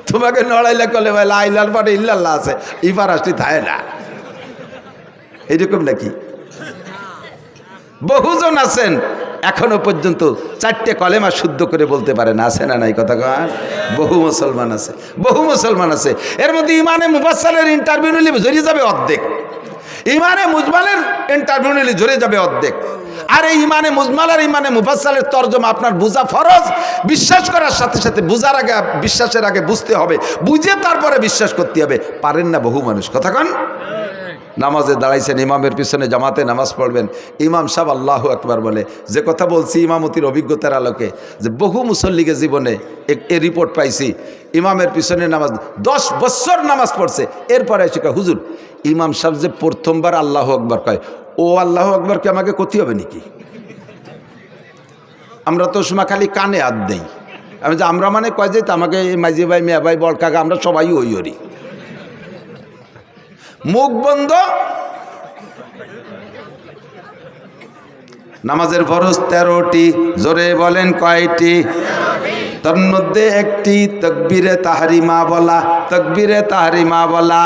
Speaker 1: তোমাকে নড়াইলে কলেমা লা ইলাহার পরে ইল্লাল্লাহ আছে, ইফার আসতে থাকে না, এইরকম নাকি? বহুজন আছেন এখনো পর্যন্ত 4টে কলেমা শুদ্ধ করে বলতে পারে না, আছে না নাই কথা কয়? বহু মুসলমান আছে, বহু মুসলমান আছে। এর মধ্যে ইমানে মুফাসসালের ইন্টারভিউ নিলে জড়িয়ে যাবে অর্ধেক, ইমানে মুজমালের ইন্টারভিউ নিলে জড়িয়ে যাবে অর্ধেক। আর এই ইমানে মুজমাল আর ইমানে মুফাসসালের তরজমা আপনার বুঝা ফরজ। বিশ্বাস করার সাথে সাথে বুঝার আগে, বিশ্বাসের আগে বুঝতে হবে, বুঝে তারপরে বিশ্বাস করতে হবে। পারেন না বহু মানুষ, কথা কন। নামাজে দাঁড়াইছেন, ইমামের পিছনে জামাতে নামাজ পড়বেন, ইমাম সাহেব আল্লাহু আকবার বলে। যে কথা বলছি ইমামতির অভিজ্ঞতার আলোকে, যে বহু মুসল্লিকে জীবনে এ রিপোর্ট পাইছি, ইমামের পিছনে নামাজ 10 বছর নামাজ পড়ছে, এরপরে এসে কয় হুজুর ইমাম সাহেব যে প্রথমবার আল্লাহু আকবার কয়, ও আল্লাহু আকবারকে আমাকে করতে হবে নাকি? আমরা তো সময় খালি কানে হাত দেই। আমি যে আমরা মানে কয় যে আমাকে মাঝি ভাই, মেয়া ভাই, বড় কাকা, আমরা সবাই ওই ওরি। মুখ বন্ধ। নামাজের ফরজ 13টি, জোরে বলেন কয়টি? তার মধ্যে একটি তাকবীরে তাহরিমা বলা, তাকবীরে তাহরিমা বলা।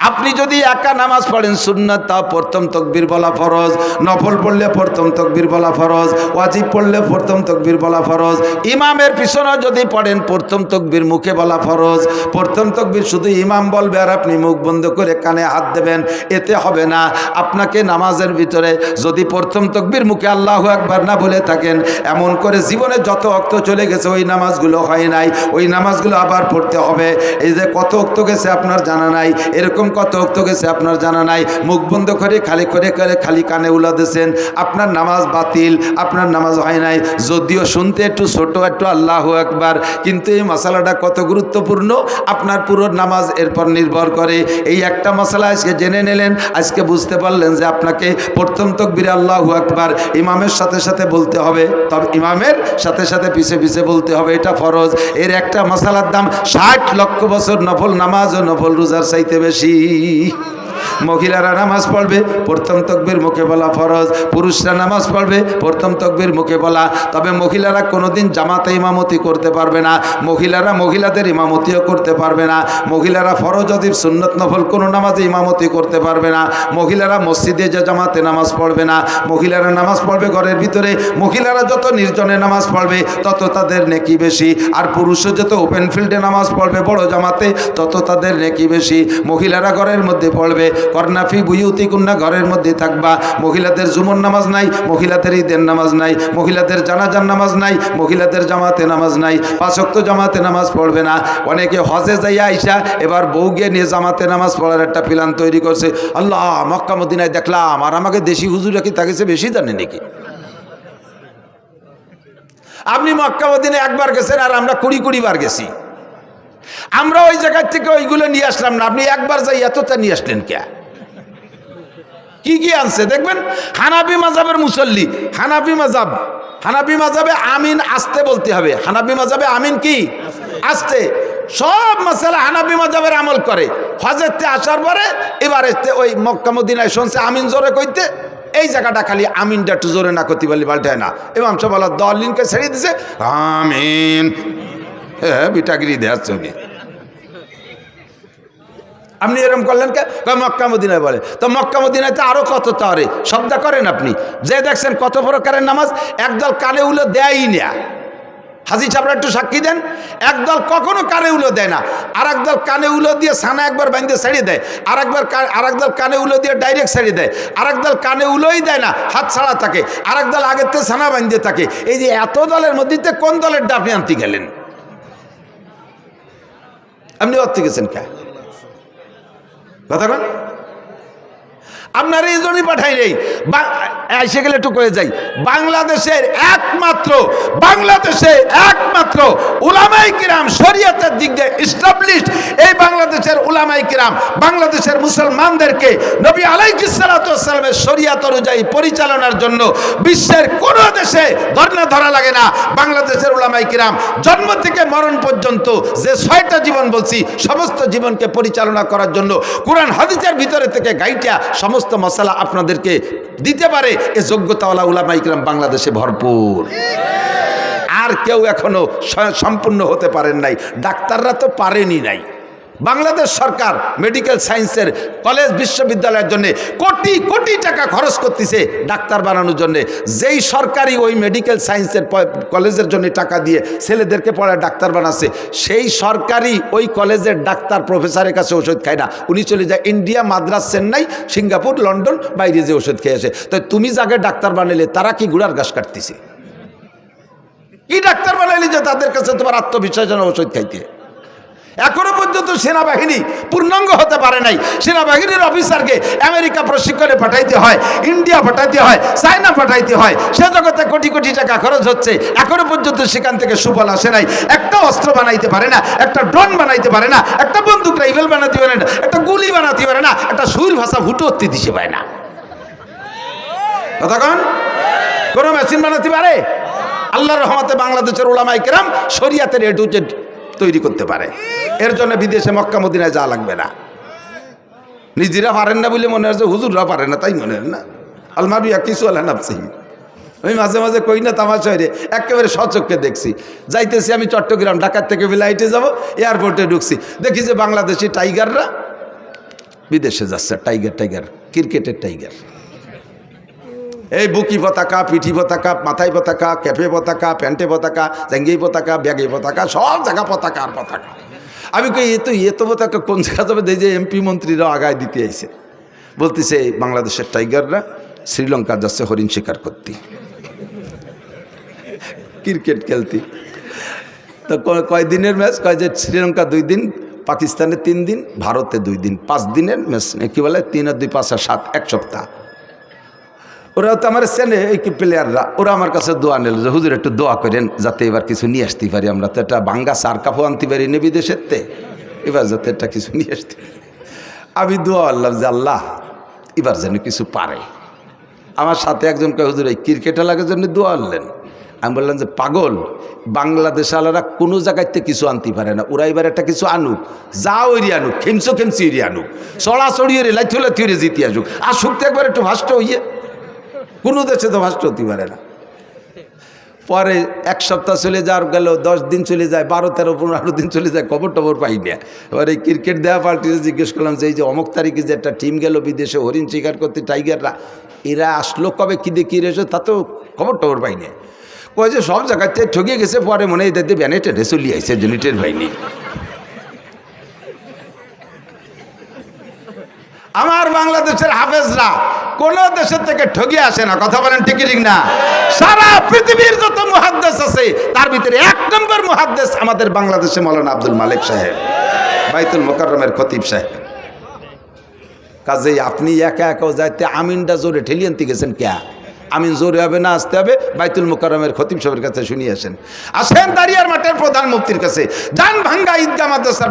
Speaker 1: আপনি যদি একা নামাজ পড়েন সুন্নাত, তা প্রথম তাকবীর বলা ফরজ, নফল পড়লে প্রথম তাকবীর বলা ফরজ, ওয়াজিব পড়লে প্রথম তাকবীর বলা ফরজ। ইমামের পিছনে যদি পড়েন প্রথম তাকবীর মুখে বলা ফরজ। প্রথম তাকবীর শুধু ইমাম বলবে আর আপনি মুখ বন্ধ করে কানে হাত দেবেন, এতে হবে না। আপনাকে নামাজের ভিতরে যদি প্রথম তাকবীর মুখে আল্লাহু আকবার না বলে থাকেন, এমন করে জীবনে যত ওয়াক্ত চলে গেছে ওই নামাজগুলো হয় নাই, ওই নামাজগুলো আবার পড়তে হবে। এই যে কত ওয়াক্ত গেছে আপনার জানা নাই, এরকম কত ওয়াক্ত গেছে আপনার জানা নাই, মুখ বন্ধ করে খালি কানে উলা দিয়েছেন, আপনার নামাজ বাতিল, আপনার নামাজ হয় নাই। যদিও শুনতে একটু ছোট, একটু আল্লাহু আকবার, কিন্তু এই মশালাটা কত গুরুত্বপূর্ণ আপনার পুরো নামাজ এরপর নির্ভর করে। এই একটা মশলা আজকে জেনে নিলেন, আজকে বুঝতে পারলেন যে আপনাকে প্রথম তাকবীরে আল্লাহু আকবার ইমামের সাথে সাথে বলতে হবে, তবে ইমামের সাথে সাথে পিছে পিছে বলতে হবে, এটা ফরজ। এর একটা মশালার দাম 60 লক্ষ বছর নফল নামাজ ও নফল রোজার চাইতে বেশি। মহিলারা নামাজ পড়বে প্রথম তাকবীর মুখে বলা ফরজ, পুরুষরা নামাজ পড়বে প্রথম তাকবীর মুখে বলা। তবে মহিলারা কোনোদিন জামাতে ইমামতি করতে পারবে না, মহিলারা মহিলাদের ইমামতিও করতে পারবে না, মহিলারা ফরজ অজিব সুন্নত নফল কোনো নামাজে ইমামতি করতে পারবে না, মহিলারা মসজিদে যে জামাতে নামাজ পড়বে না, মহিলারা নামাজ পড়বে ঘরের ভিতরে। মহিলারা যত নির্জনে নামাজ পড়বে তত তাদের নেকি বেশি, আর পুরুষও যত ওপেন ফিল্ডে নামাজ পড়বে বড় জামাতে তত তাদের নেকি বেশি। মহিলারা ঘরের মধ্যে পড়বে, করনাফি বুয়ুতিকুন্না, ঘরের মধ্যে থাকবা। মহিলাদের জুমর নামাজ নাই, মহিলাদের ঈদের নামাজ নাই, মহিলাদের জানাজার নামাজ নাই, মহিলাদের জামাতে নামাজ নাই, 5 ওয়াক্ত জামাতে নামাজ পড়বে না। অনেকে হজে যাইয়া আইসা এবার বউকে নিয়ে জামাতে নামাজ পড়ার একটা প্ল্যান তৈরি করছে। আল্লাহ, মক্কা মদিনায় দেখলাম, আর আমাকে দেশি হুজুরা কি তাকে বেশি জানে নাকি? আপনি মক্কা মদিনা একবার গেছেন আর আমরা 20 বার গেছি। আমরা ওই জায়গা থেকে ওইগুলো নিয়ে আসলাম না, আপনি একবার যাই এতটা নিয়ে আসলেন কে? কি কি আনছে দেখবেন। হানাফি মাযহাবের মুসল্লি, হানাফি মাযহাবে আমিন আসতে বলতে হবে। হানাফি মাযহাবে আমিন কি আসতে, সব মাসালা হানাফি মাযহাবের আমল করে। হজরতে আসার পরে এবারে ওই মক্কা মদিনায় শুনছে আমিন জোরে কইতে, এই জায়গাটা খালি আমিনটা একটু জোরে না করতে পারলে পাল্টায় না। ইমাম সাহেব বলা দলিনকে ছেড়ে দিছে আমিন, হ্যাঁ বিটাগিরি দেওয়ার ছবি। আপনি এরকম করলেন কে? মক্কা মদিনায় বলে তো মক্কা মদিনায় তো আরো কত তারে শব্দ করেন আপনি, যে দেখছেন কত প্রকারের নামাজ। একদল কানে উলো দেয়ই না, হাজি সাহেবরা একটু সাক্ষী দেন। একদল কখনো কানে উলো দেয় না, আর একদল কানে উলো দিয়ে সানা একবার বাঁধে ছেড়ে দেয়, আর একদল কানে উলো দিয়ে ডাইরেক্ট ছেড়ে দেয়, আর একদল কানে উলোই দেয় না, হাত ছাড়া থাকে, আর একদল আগের থেকে সানা বাঁধতে থাকে। এই যে এত দলের মধ্যে কোন দলের ডাফি আনতে গেলেন আপনি? অর্থে গেছেন কে কথা কন? আপনার এই জন্যই পাঠাই নেই। এসে গেলে একটু করে যাই, বাংলাদেশের একমাত্র উলামায়ে কিরাম শরীয়তের দিক দিয়ে এস্টাবলিশড, এই বাংলাদেশের উলামায়ে কিরাম বাংলাদেশের মুসলমানদেরকে নবী আলাইহিস সালাতু ওয়াস সালামের শরীয়ত অনুযায়ী পরিচালনার জন্য বিশ্বের কোনো দেশে ধর্ণা ধরা লাগে না। বাংলাদেশের উলামায়ে কিরাম জন্ম থেকে মরণ পর্যন্ত যে 6টা জীবন বলছি, সমস্ত জীবনকে পরিচালনা করার জন্য কোরআন হাদিসের ভিতরে থেকে গাইটা সমস্ত মশালা আপনাদেরকে দিতে পারে এ যোগ্যতাওয়ালা উলামায়ে কিরাম বাংলাদেশে ভরপুর। আর কেউ এখনো সম্পূর্ণ হতে পারেন নাই, ডাক্তাররা তো পারেনি নাই। বাংলাদেশ সরকার মেডিকেল সায়েন্সের কলেজ বিশ্ববিদ্যালয়ের জন্য কোটি কোটি টাকা খরচ করতেছে ডাক্তার বানানোর জন্য। যেই সরকারি ওই মেডিকেল সায়েন্সের কলেজের জন্য টাকা দিয়ে ছেলেদেরকে পড়ায় ডাক্তার বানাচ্ছে, সেই সরকারি ওই কলেজের ডাক্তার প্রফেসরের কাছে ওষুধ খায় না, উনি চলে যায় India, Madras, Chennai, Singapore, London, বাইরে যে ওষুধ খেয়ে আসে। তো তুমি যাকে ডাক্তার বানালে তারা কি গুড়ার ঘাস কাটতেছে? কি ডাক্তার বানাইলে যে তাদের কাছে তোমার আত্মবিশ্বাস যেন ওষুধ খাইতে? এখনো পর্যন্ত সেনাবাহিনী পূর্ণাঙ্গ হতে পারে নাই। সেনাবাহিনীর অফিসারকে আমেরিকা প্রশিক্ষণে পাঠাইতে হয়, ইন্ডিয়া পাঠাইতে হয়, চায়না পাঠাইতে হয়, সে জগতে কোটি কোটি টাকা খরচ হচ্ছে, এখনো পর্যন্ত সেখান থেকে সুফল আসে নাই। একটা অস্ত্র বানাইতে পারে না, একটা ড্রোন বানাইতে পারে না, একটা বন্দুক রাইফেল বানাতে পারে না, একটা গুলি বানাতে পারে না, একটা সুর ভাষা ফুটো উঠতে দিতে পারে না। কতক্ষণ কোনো মেশিন বানাতে পারে? আল্লাহর রহমতে বাংলাদেশের উলামায়ে কেরাম শরিয়াতের এ টু জেড তৈরি করতে পারে। এর জন্য বিদেশে মক্কা মদিনায় যাওয়া লাগবে না। নিজেরা পারেন না বলে মনে হচ্ছে হুজুররা পারে না তাই মনে হয় না। আলমাবিয়া কিছু আল্লাহ নাফসিহি, আমি মাঝে মাঝে কই না তামাশা রে, একেবারে সচক্ষে দেখছি। যাইতেছি আমি চট্টগ্রাম, ঢাকার থেকে ফ্লাইটে যাব, এয়ারপোর্টে ঢুকছি, দেখি যে বাংলাদেশি টাইগাররা বিদেশে যাচ্ছে। টাইগার ক্রিকেটের টাইগার, এই বুকি পতাকা, পিঠি পতাকা, মাথায় পতাকা, ক্যাপে পতাকা, প্যান্টে পতাকা, জাঙ্গি পতাকা, ব্যাগে পতাকা, সব জায়গা পতাকা আর পতাকা। আমি কই এ তো পতাকা কোন জায়গা যাবে? দেখি যে এমপি মন্ত্রীরা আগায় দিতে আইছে, বলতেছে বাংলাদেশের টাইগাররা শ্রীলঙ্কা যাচ্ছে হরিণ শিকার করতে, ক্রিকেট খেলতে। তো কয়দিনের ম্যাচ? কয় যে শ্রীলঙ্কা 2 দিন, পাকিস্তানে 3 দিন, ভারতে 2 দিন, 5 দিনের ম্যাচ। কি বলে 3 আর 2 5 আর 7, 1 সপ্তাহ। ওরা তো আমার চেনে এই প্লেয়াররা, ওরা আমার কাছে দোয়া নিল যে হুজুর একটু দোয়া করেন যাতে এবার কিছু নিয়ে আসতে পারি। আমরা তো একটা বাঙ্গা সার কাপড় আনতে পারি না বিদেশের তে, এবার যাতে একটা কিছু নিয়ে আসতে। আমি দোয়া আল্লাহ যে আল্লাহ এবার যেন কিছু পারে। আমার সাথে একজন কয় হুজুর এই ক্রিকেট লাগার জন্য দোয়া আনলেন। আমি বললাম যে পাগল, বাংলাদেশ আলারা কোনো জায়গাতে কিছু আনতে পারে না, ওরা এবার একটা কিছু আনুক, যা ওইরি আনুক, খেমচি ওইরি আনুক, চড়াচড়ি ওরে লাইথে জিতে আসুক, আসুক তো একবার একটু ভাষ্ট হইয়ে। কোনো দেশে তো ভাষ্ট হতে পারে না। পরে 1 সপ্তাহ চলে যাওয়ার গেল, 10 দিন চলে যায়, 12, 13, 15 দিন চলে যায়, খবর পাই না। এবার এই ক্রিকেট দেওয়া পার্টিতে জিজ্ঞেস করলাম যে এই যে অমুক তারিখে যে একটা টিম গেল বিদেশে হরিণ শিকার করতে, টাইগাররা, এরা আসলো কবে, কী দিয়ে কী রেসে, তা তো খবর পাই না। কয় যে সব জায়গাতে ঠকিয়ে গেছে, পরে মনে হয় এদের ব্যানে টেনে চলিয়ে আসছে, জনিটের ভাইনি। আমার বাংলাদেশের হাফেজরা কোন দেশের থেকে ঠগিয়ে আসে না, কথা বলেন ঠিক ঠিক না? সারা পৃথিবীর যত মুহাদ্দিস আছে তার ভিতরে 1 নম্বর মুহাদ্দিস আমাদের বাংলাদেশে মাওলানা আব্দুল মালিক সাহেব, বাইতুল মুকাররমের খতিব সাহেব। কাজেই আপনি একা যাইতে আমিনটা জোরে ঠেলিয়ে আনতে গেছেন কে? আমিন জোরে হবে না আসতে হবে? বাইতুল মুকাররমের খতিব সাহেবের কাছে শুনিয়ে আসেন। আসেন দাঁড়িয়ার মাঠের প্রধান মুফতির কাছে, জান ভাঙ্গা ঈদগাহ মাদ্রাসার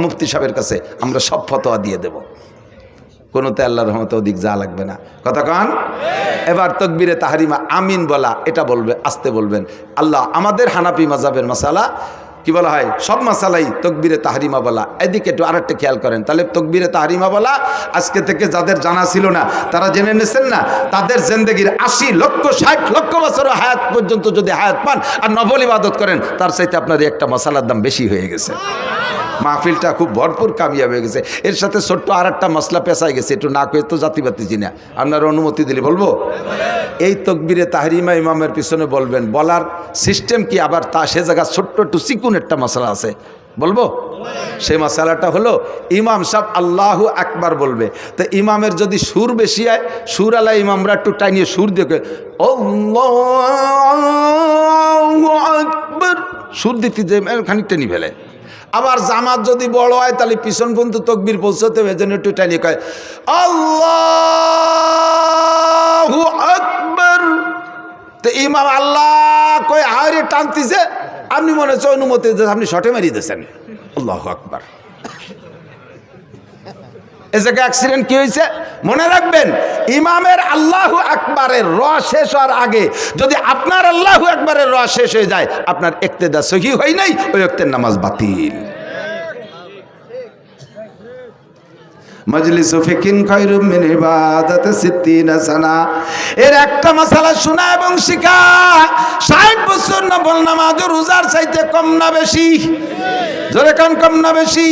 Speaker 1: মুফতি সাহেবের কাছে, আমরা সব ফতোয়া দিয়ে দেব। কোনোতে আল্লাহর রহমতে ওদিক যা লাগবে না। কথা কন। এবার তাকবীরে তাহরিমা আমিন বলা, এটা বলবে, আসতে বলবেন। আল্লাহ আমাদের হানাফি মাযহাবের মাসালা কি বলা হয়, সব মাসালাই তাকবীরে তাহরিমা বলা। এদিকে একটু আরেকটা খেয়াল করেন, তাহলে তাকবীরে তাহরিমা বলা আজকে থেকে যাদের জানা ছিল না তারা জেনে নিয়েছেন না, তাদের জিন্দেগির 80 লক্ষ 60 লক্ষ বছর হায়াত পর্যন্ত যদি হায়াত পান আর নফল ইবাদত করেন, তার চাইতে আপনার একটা মশালার দাম বেশি হয়ে গেছে। মাহফিলটা খুব ভরপুর কামিয়াব হয়ে গেছে। এর সাথে ছোট্ট আর একটা মশলা পেঁচাই গেছে, একটু না কয়ে তো জাতিবাতি চিনা। আপনার অনুমতি দিলে বলবো, এই তাকবীরে তাহরিমা ইমামের পিছনে বলবেন, বলার সিস্টেম কি, আবার তা সে জায়গায় ছোট্ট একটু চিকুন একটা মশলা আছে, বলবো। সেই মশালাটা হলো ইমাম সাহেব আল্লাহু আকবার বলবে, তো ইমামের যদি সুর বেশি হয়, সুর আলা ইমামরা একটু টাইনিয়ে সুর দিয়ে আল্লাহু আকবার সুর দিতে যে খানিকটা নি ফেলে। আবার জামাত যদি বড় হয় তাহলে পিছন পর্যন্ত তাকবীর পৌঁছতে হবে, যেন একটু টাইনিয়ে কয় আল্লাহু আকবার। তো ইমাম আল্লাহ কয় হারে টানতিছে, আপনি মনে হচ্ছে অনুমতি দিয়েছেন, আপনি শটে মারিয়ে দিয়েছেন আল্লাহু আকবার। এ জায়গায় অ্যাক্সিডেন্ট কি হয়েছে মনে রাখবেন, ইমামের আল্লাহু আকবারের র শেষ হওয়ার আগে যদি আপনার আল্লাহু আকবারের র শেষ হয়ে যায়, আপনার ইক্তেদা সহি হয় নাই, ওই ওয়াক্তের নামাজ বাতিল। মজলিস ফিকিন খায়রুম মিন ইবাদাতি 60 সানা। এর একটা মাসালা শোনা এবং শিখা 60 বছর নফল নামাজ ও রোজার চাইতে কম না বেশি? জোরে কান, কম না বেশি?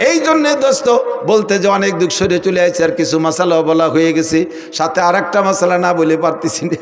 Speaker 1: এই জন্যে দোস্ত বলতে যে অনেক দুঃখ সরে চলে আসছে, আর কিছু মশালাও বলা হয়ে গেছে, সাথে আর একটা মশালা না বলে পারতেছি না।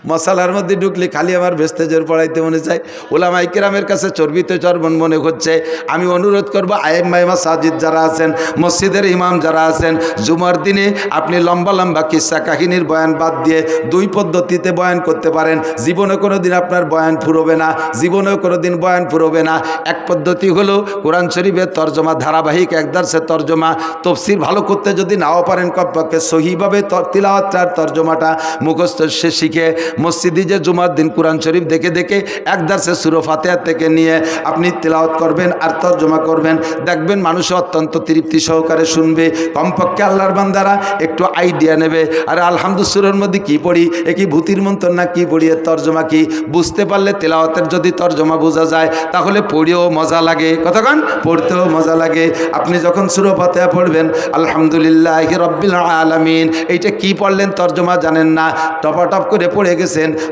Speaker 1: মশালার মধ্যে ঢুকলে খালি আমার ভেস্তেজের পড়াইতে মনে চায়। ওলামায়ে কেরামের কাছে চর্বিতে চর্বণ মনে হচ্ছে। আমি অনুরোধ করবো আইম্মায়ে মাসাজিদ যারা আছেন, মসজিদের ইমাম যারা আছেন, জুমার দিনে আপনি লম্বা লম্বা কিস্সা কাহিনীর বয়ান বাদ দিয়ে 2 পদ্ধতিতে বয়ান করতে পারেন। জীবনে কোনো দিন আপনার বয়ান ফুরোবে না, জীবনেও কোনো দিন বয়ান ফুরোবে না। এক পদ্ধতি হলো কোরআন শরীফের তর্জমা, ধারাবাহিক এক দার্সের তর্জমা। তফসির ভালো করতে যদি নাও পারেন, কমপক্ষে সহিভাবে তিলাওয়াতের তর্জমাটা মুখস্থ সে শিখে মসজিদে যে জুমার দিন কোরআন শরীফ দেখে দেখে এক দার্সে সূরা ফাতিহা থেকে নিয়ে আপনি তিলাওয়াত করবেন আর তর্জমা করবেন, দেখবেন মানুষ অত্যন্ত তৃপ্তি সহকারে শুনবে। কমপক্ষে আল্লাহর বান্দারা একটু আইডিয়া নেবে, আরে আলহামদুলিল্লাহ সূরার মধ্যে কি পড়ি, এ কি ভূতির মন্ত্র না কি পড়ি, এর তর্জমা কি বুঝতে পারলে, তিলাওয়াতের যদি তর্জমা বোঝা যায় তাহলে পড়েও মজা লাগে। কতক্ষণ পড়তেও মজা লাগে। আপনি যখন সূরা ফাতিহা পড়বেন আলহামদুলিল্লাহি রাব্বিল আলামিন, এইটা কি পড়লেন তর্জমা জানেন না, টপাটপ করে পড়ে গেছেন।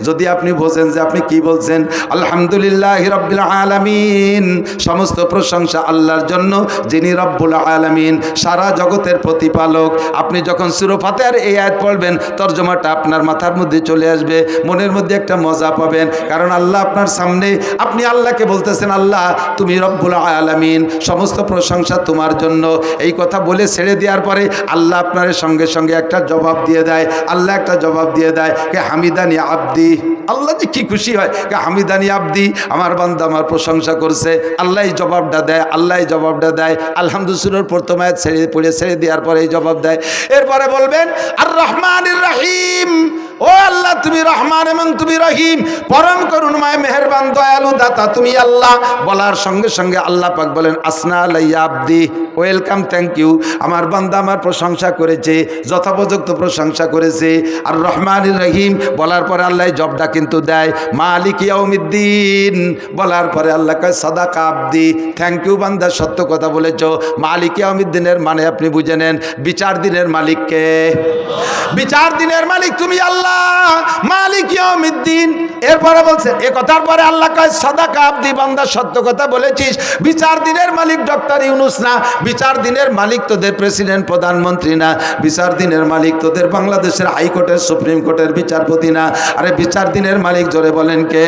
Speaker 1: যদি আপনি বোঝেন যে আপনি কি বলছেন, আলহামদুলিল্লাহি রাব্বিল আলামিন, সমস্ত প্রশংসা আল্লাহর জন্য যিনি রব্বুল আলামিন, সারা জগতের প্রতিপালক। আপনি যখন সূরা ফাতিহার এই আয়াত পড়বেন, তর্জমাটা আপনার মাথার মধ্যে চলে আসবে, মনের মধ্যে একটা মজা পাবেন। কারণ আল্লাহ আপনার সামনে, আপনি আল্লাহকে বলতেছেন, আল্লাহ তুমি রব্বুল আলামিন, সমস্ত প্রশংসা তোমার জন্য। এই কথা বলে ছেড়ে দেওয়ার পরে আল্লাহ আপনার সঙ্গে সঙ্গে একটা জবাব দিয়ে দেয়। আল্লাহ একটা জবাব দিয়ে দেয় কে হামিদানি আব্দি। আল্লাহ যে কি খুশি হয়, কে হামিদানি আব্দি, আমার বান্দা আমার প্রশংসা করছে। আল্লাহ জবাবটা দেয়, আল্লাহ জবাবটা দেয়। আলহামদুলিল্লাহ প্রথম আয়াত ছেড়ে দেওয়ার পরে এই জবাব দেয়। এরপরে বলবেন আর রহমানির রহিম, ও আল্লাহ তুমি রহমান এবং তুমি রহিম, পরম করুণাময় মেহেরবান দয়ালু দাতা তুমি আল্লাহ। বলার সঙ্গে সঙ্গে আল্লাহ পাক বলেন আসনা আলাইয়া আব্দি, ওয়েলকাম, থ্যাংক ইউ, আমার বান্দা আমার প্রশংসা করেছে, যথোপযুক্ত প্রশংসা করেছে। আর রহমানির রহিম বলার পরে আল্লাহ জবটা কিন্তু দেয় মালিক ইয়াউমিদ্দিন, বলার পরে আল্লাহ কয় সাদাকা আব্দি, থ্যাংক ইউ বান্দা, সত্য কথা বলেছ। মালিক ইয়াউমিদ্দিনের মানে আপনি বুঝে নেন, বিচার দিনের মালিককে, বিচার দিনের মালিক তুমি আল্লাহ, মালিক ইয়াউমিদ্দিন। এরপরে বলছেন, এ কথার পরে আল্লাহ কয় সাদাকা আব্দি, বান্দা সত্য কথা বলেছিস। বিচার দিনের মালিক ডক্টর ইউনূস না, বিচার দিনের মালিক তোদের প্রেসিডেন্ট প্রধানমন্ত্রী না, বিচার দিনের মালিক তোদের বাংলাদেশের হাইকোর্টের সুপ্রিম কোর্টের বিচারপতি না। আরে বিচার দিনের মালিক জোরে বলেন কে?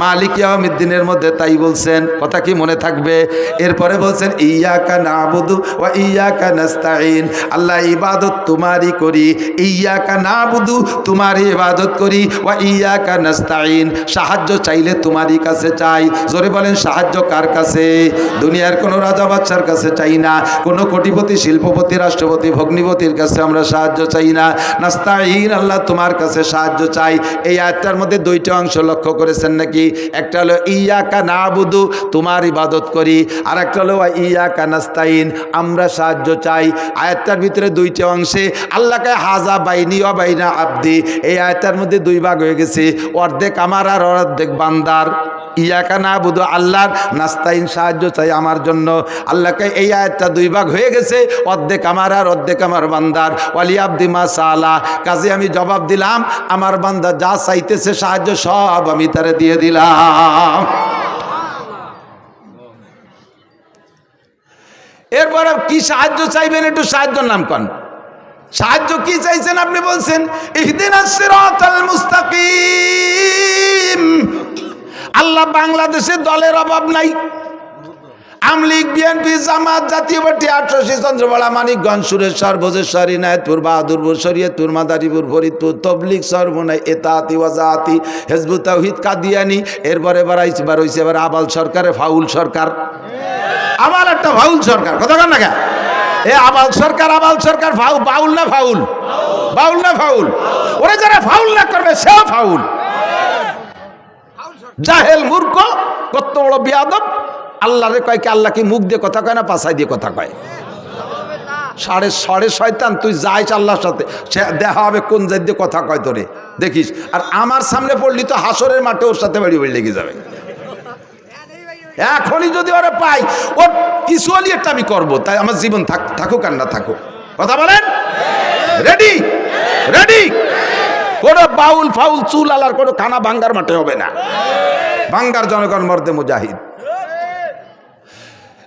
Speaker 1: মালিক ইয়াউমিদ্দিনের মধ্যে তাই বলছেন, কথা কি মনে থাকবে? এরপরে বলছেন ইয়াকা নাবুদু ওয়া ইয়াকা নাস্তাইন, আল্লাহ ইবাদত তোমারই করি, ইয়াকা নাবুদু তোমারই ইবাদত করি, ওয়া ইয়াকা নাস্তাইন, সাহায্য চাইলে তোমারই কাছে চাই। জোরে বলেন সাহায্য কার কাছে? দুনিয়ার কোনো রাজা বাদশার কাছে চাই না, কোনো কোটিপতি শিল্পপতি রাষ্ট্রপতি ভগ্নিপতির কাছে আমরা সাহায্য চাই না। নাস্তাইন, আল্লাহ তোমার কাছে সাহায্য চাই। এই আয়াতটার মধ্যে দুইটা অংশ লক্ষ্য করেছেন নাকি? একটা হলো ইয়াকা নাবুদু, তোমার ইবাদত করি, আর একটা হলো ইয়াকা নাস্তাইন, আমরা সাহায্য চাই। আয়াতটার ভিতরে দুইটা অংশে আল্লাহকে হাজা বাইনি ওয়া বাইনা আবদি, এই আয়াতটার মধ্যে দুই ভাগ হয়ে গেছে, অর্ধেক আমার আর অর্ধেক বান্দার। ইয়াকা নাবুদু আল্লাহর, নাস্তাইন সাহায্য চাই আমার জন্য। আল্লাহকে এই আয়াতটা দুই ভাগ হয়ে গেছে, অর্ধেক আমার আর অর্ধেক আমার বান্দার। ওয়ালি আবদি মা সালা, কাজে আমি জবাব দিলাম, আমার বান্দা যা চাইতেছে সাহায্য সব আমি তারে দিয়ে দিলাম। এরপরে কি সাহায্য চাইবেন? একটু সাহায্যর নাম কন। সাহায্য কি চাইছেন? আপনি বলছেন ইহদিনাস সিরাতাল মুস্তাকিম। আল্লাহ বাংলাদেশে দলের অভাব নাই। আমলিগ, বিএনপি, জামাত, জাতীয় পার্টি, ৮৮ চন্দ্রবাড়া, মানিকগঞ্জ, সুরেশ্বর, ভোজেশ্বর, ইনায়েতপুর, বাহাদুরপুর, শরীয়তপুর, মাদারীপুর, ফরিদপুর, তবলিগ, সরমনাই, এতাতি, ওয়াজাতি, হিজবুত তাওহীদ, কাদিয়ানি। এরপরে বার হইছে এবার আবাল সরকারে, ফাউল সরকার। আবার একটা ফাউল সরকার, কথা কন না? এ আবাল সরকার, আবাল সরকার, বাউল না ফাউল? বাউল না ফাউল? ওরা যারা ফাউল না করবে সেও ফাউল। জাহেল, মূর্খ, কত বড় বিয়াদব। আল্লাহরে কয় কি? আল্লাহ কি মুখ দিয়ে কথা কয় না পাছাই দিয়ে কথা কয়? সাড়ে শয়তান, তুই যাইস আল্লাহর সাথে, সে দেখা হবে কোন জাত দিয়ে কথা কয় তোরে, দেখিস। আর আমার সামনে পড়লি তো হাসরের মাঠে ওর সাথে বাড়ি বাড়ি লেগে যাবে। এখনই যদি ওরা পাই, ওর কিছু হলি একটা আমি করবো, তাই আমার জীবন থাকুক আর না থাকুক। কথা বলেন? রেডি? রেডি? কোনো বাউল ফাউল চুল আলার কোনো খানা ভাঙ্গার মাঠে হবে না। ভাঙ্গার জনগণ মর্দে মুজাহিদ।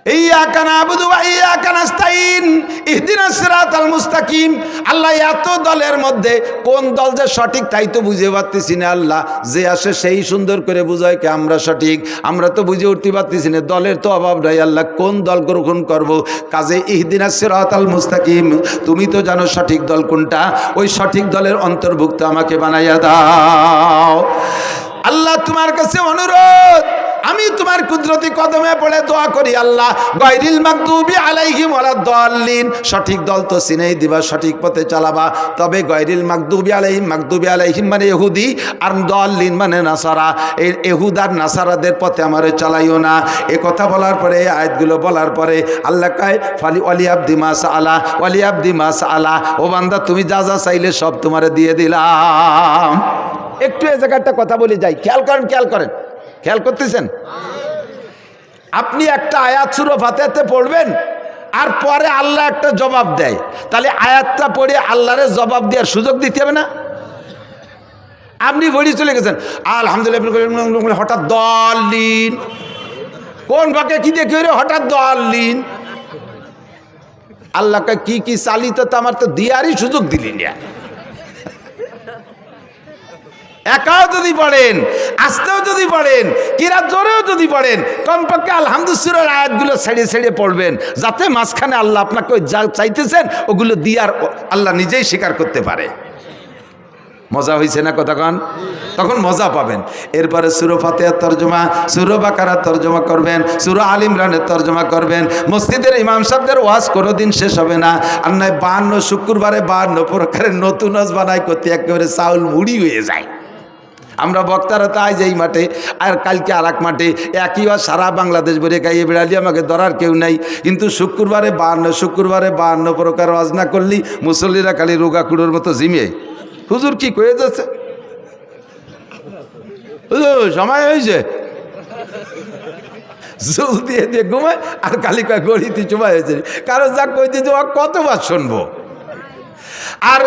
Speaker 1: ইয়াকা নাবুদু ওয়া ইয়াকা নাস্তাইন, ইহদিনাস সিরাতাল মুস্তাকিম। আল্লাহ এত দলের মধ্যে কোন দল যে সঠিক তাই তো বুঝে পারতেছি না। আল্লাহ যে আসে সেই সুন্দর করে বুঝায় কি আমরা সঠিক, আমরা তো বুঝে উঠতে পারতেছি না। দলের তো অভাব নাই। আল্লাহ কোন দল গ্রহণ করব? কাজে ইহদিনাস সিরাতাল মুস্তাকিম, তুমি তো জানো সঠিক দল কোনটা, ওই সঠিক দলের অন্তর্ভুক্ত আমাকে বানাইয়া দাও। আল্লাহ তোমার কাছে অনুরোধ, আমি তোমার কুদরতি কদমে পড়ে দোয়া করি, আল্লাহ গায়রিল মাগদুবি আলাইহিম ওয়ালাদ-দাল্লিন, সঠিক দল তো চিনেই দিবা, সঠিক পথে চালাবা। তবে গায়রিল মাগদুবি আলাইহিম, মাগদুবি আলাইহিম মানে ইহুদি, আর দাল্লিন মানে নাসারা, এই ইহুদ আর নাসারাদের পথে আমারে চালাইও না। এ কথা বলার পরে, এই আয়াতগুলো বলার পরে আল্লাহ কয় ফালি ওয়ালি আবদি মা সাআলা, ওয়ালি আবদি মা সাআলা, ও বান্দা তুমি যা যা চাইলে সব তোমারে দিয়ে দিলাম। একটু এই জায়গাটা কথা বলে যাই, খেয়াল করেন, খেয়াল করেন, খেয়াল করতেছেন? আপনি একটা আয়াত সূরা ফাতিহাতে পড়বেন, আর পরে আল্লাহ একটা জবাব দেয়, তাহলে আয়াতটা পড়ে আল্লাহরে জবাব দেওয়ার সুযোগ দিতে হবে না? আপনি বলি চলে গেছেন আলহামদুলিল্লাহ, হঠাৎ দাল্লিন, কোন বাকে কি দেখে হঠাৎ দাল্লিন? আল্লাহকে কি কি চালিত আমার তো দিয়ারই সুযোগ দিলি না। একাও যদি পড়েন, আস্তেও যদি পড়েন, কিরা জোরেও যদি পড়েন, কমপক্ষে আলহামদুলিল্লাহর আয়াতগুলো ছেড়ে ছেড়ে পড়বেন, যাতে মাঝখানে আল্লাহ আপনাকে যা চাইতেছেন ওগুলো দিয়ার আল্লাহ নিজেই স্বীকার করতে পারে। মজা হয়েছে না কথাক্ষণ? তখন মজা পাবেন। এরপরে সূরা ফাতিহার তরজমা, সূরা বাকারার তরজমা করবেন, সূরা আল ইমরানের তরজমা করবেন। মসজিদের ইমাম সাহেবদের ওয়াজ কোনোদিন শেষ হবে না। আর নয় 52 শুক্রবারে 52 প্রকারের নতুন ওয়াজ বানাই করতে একেবারে চাউল মুড়ি হয়ে যায়। আমরা বক্তারা তো আজ এই মাঠে, আর কালকে আর এক মাঠে, একই ওয়াজ সারা বাংলাদেশ ভরে খাইয়ে বেড়ালি, আমাকে ধরার কেউ নাই। কিন্তু শুক্রবারে 52 প্রকার ওয়াজ না করলি মুসল্লিরা খালি রোগা কুড়োর মতো জিমে, হুজুর কি কয়ে যাচ্ছে, সময় হয়েছে, জল দিয়ে দিয়ে ঘুমায়, আর কালি কয় গড়িতে চুমায় হয়েছে। কারণ যা কইতে যাওয়া কতবার শুনবো। আর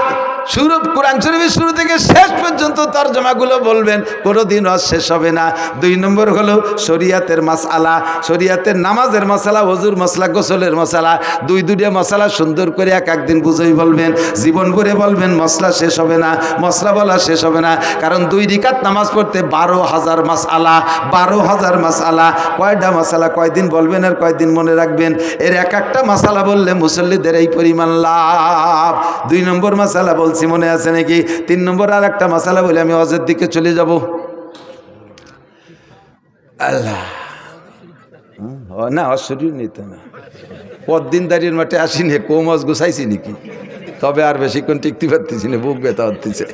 Speaker 1: কোরআন শরীফের শুরু থেকে শেষ পর্যন্ত তরজমাগুলো বলবেন, কোনোদিন ওয়াজ শেষ হবে না। 2 নম্বর হলো শরিয়াতের মাসআলা, শরিয়াতের নামাজের মশালা, ওযুর মশলা, গোসলের মশালা, দুইটা মশালা সুন্দর করে এক একদিন বুঝেই বলবেন, জীবন ভরে বলবেন, মশলা শেষ হবে না, মশলা বলা শেষ হবে না। কারণ 2 রাকাত নামাজ পড়তে 12,000 মাসআলা, 12,000 মাসআলা। কয়টা মশালা কয়দিন বলবেন আর কয়দিন মনে রাখবেন? এর এক একটা মশালা বললে মুসল্লিদের এই পরিমাণ লাভ। 2 নম্বর নম্বর মাসালা বলছি, মনে আছে নাকি? 3 নম্বর আর একটা মাসালা বলে আমি হজের দিকে চলে যাব। আল্লাহ না, অশরীর নিত না, পদ্দিনদারির মাঠে আসিনি, কম হজ গুছাইছি নাকি? তবে আর বেশিক্ষণ টিকতে পারতেছি না, বুক ব্যথা হতেছে।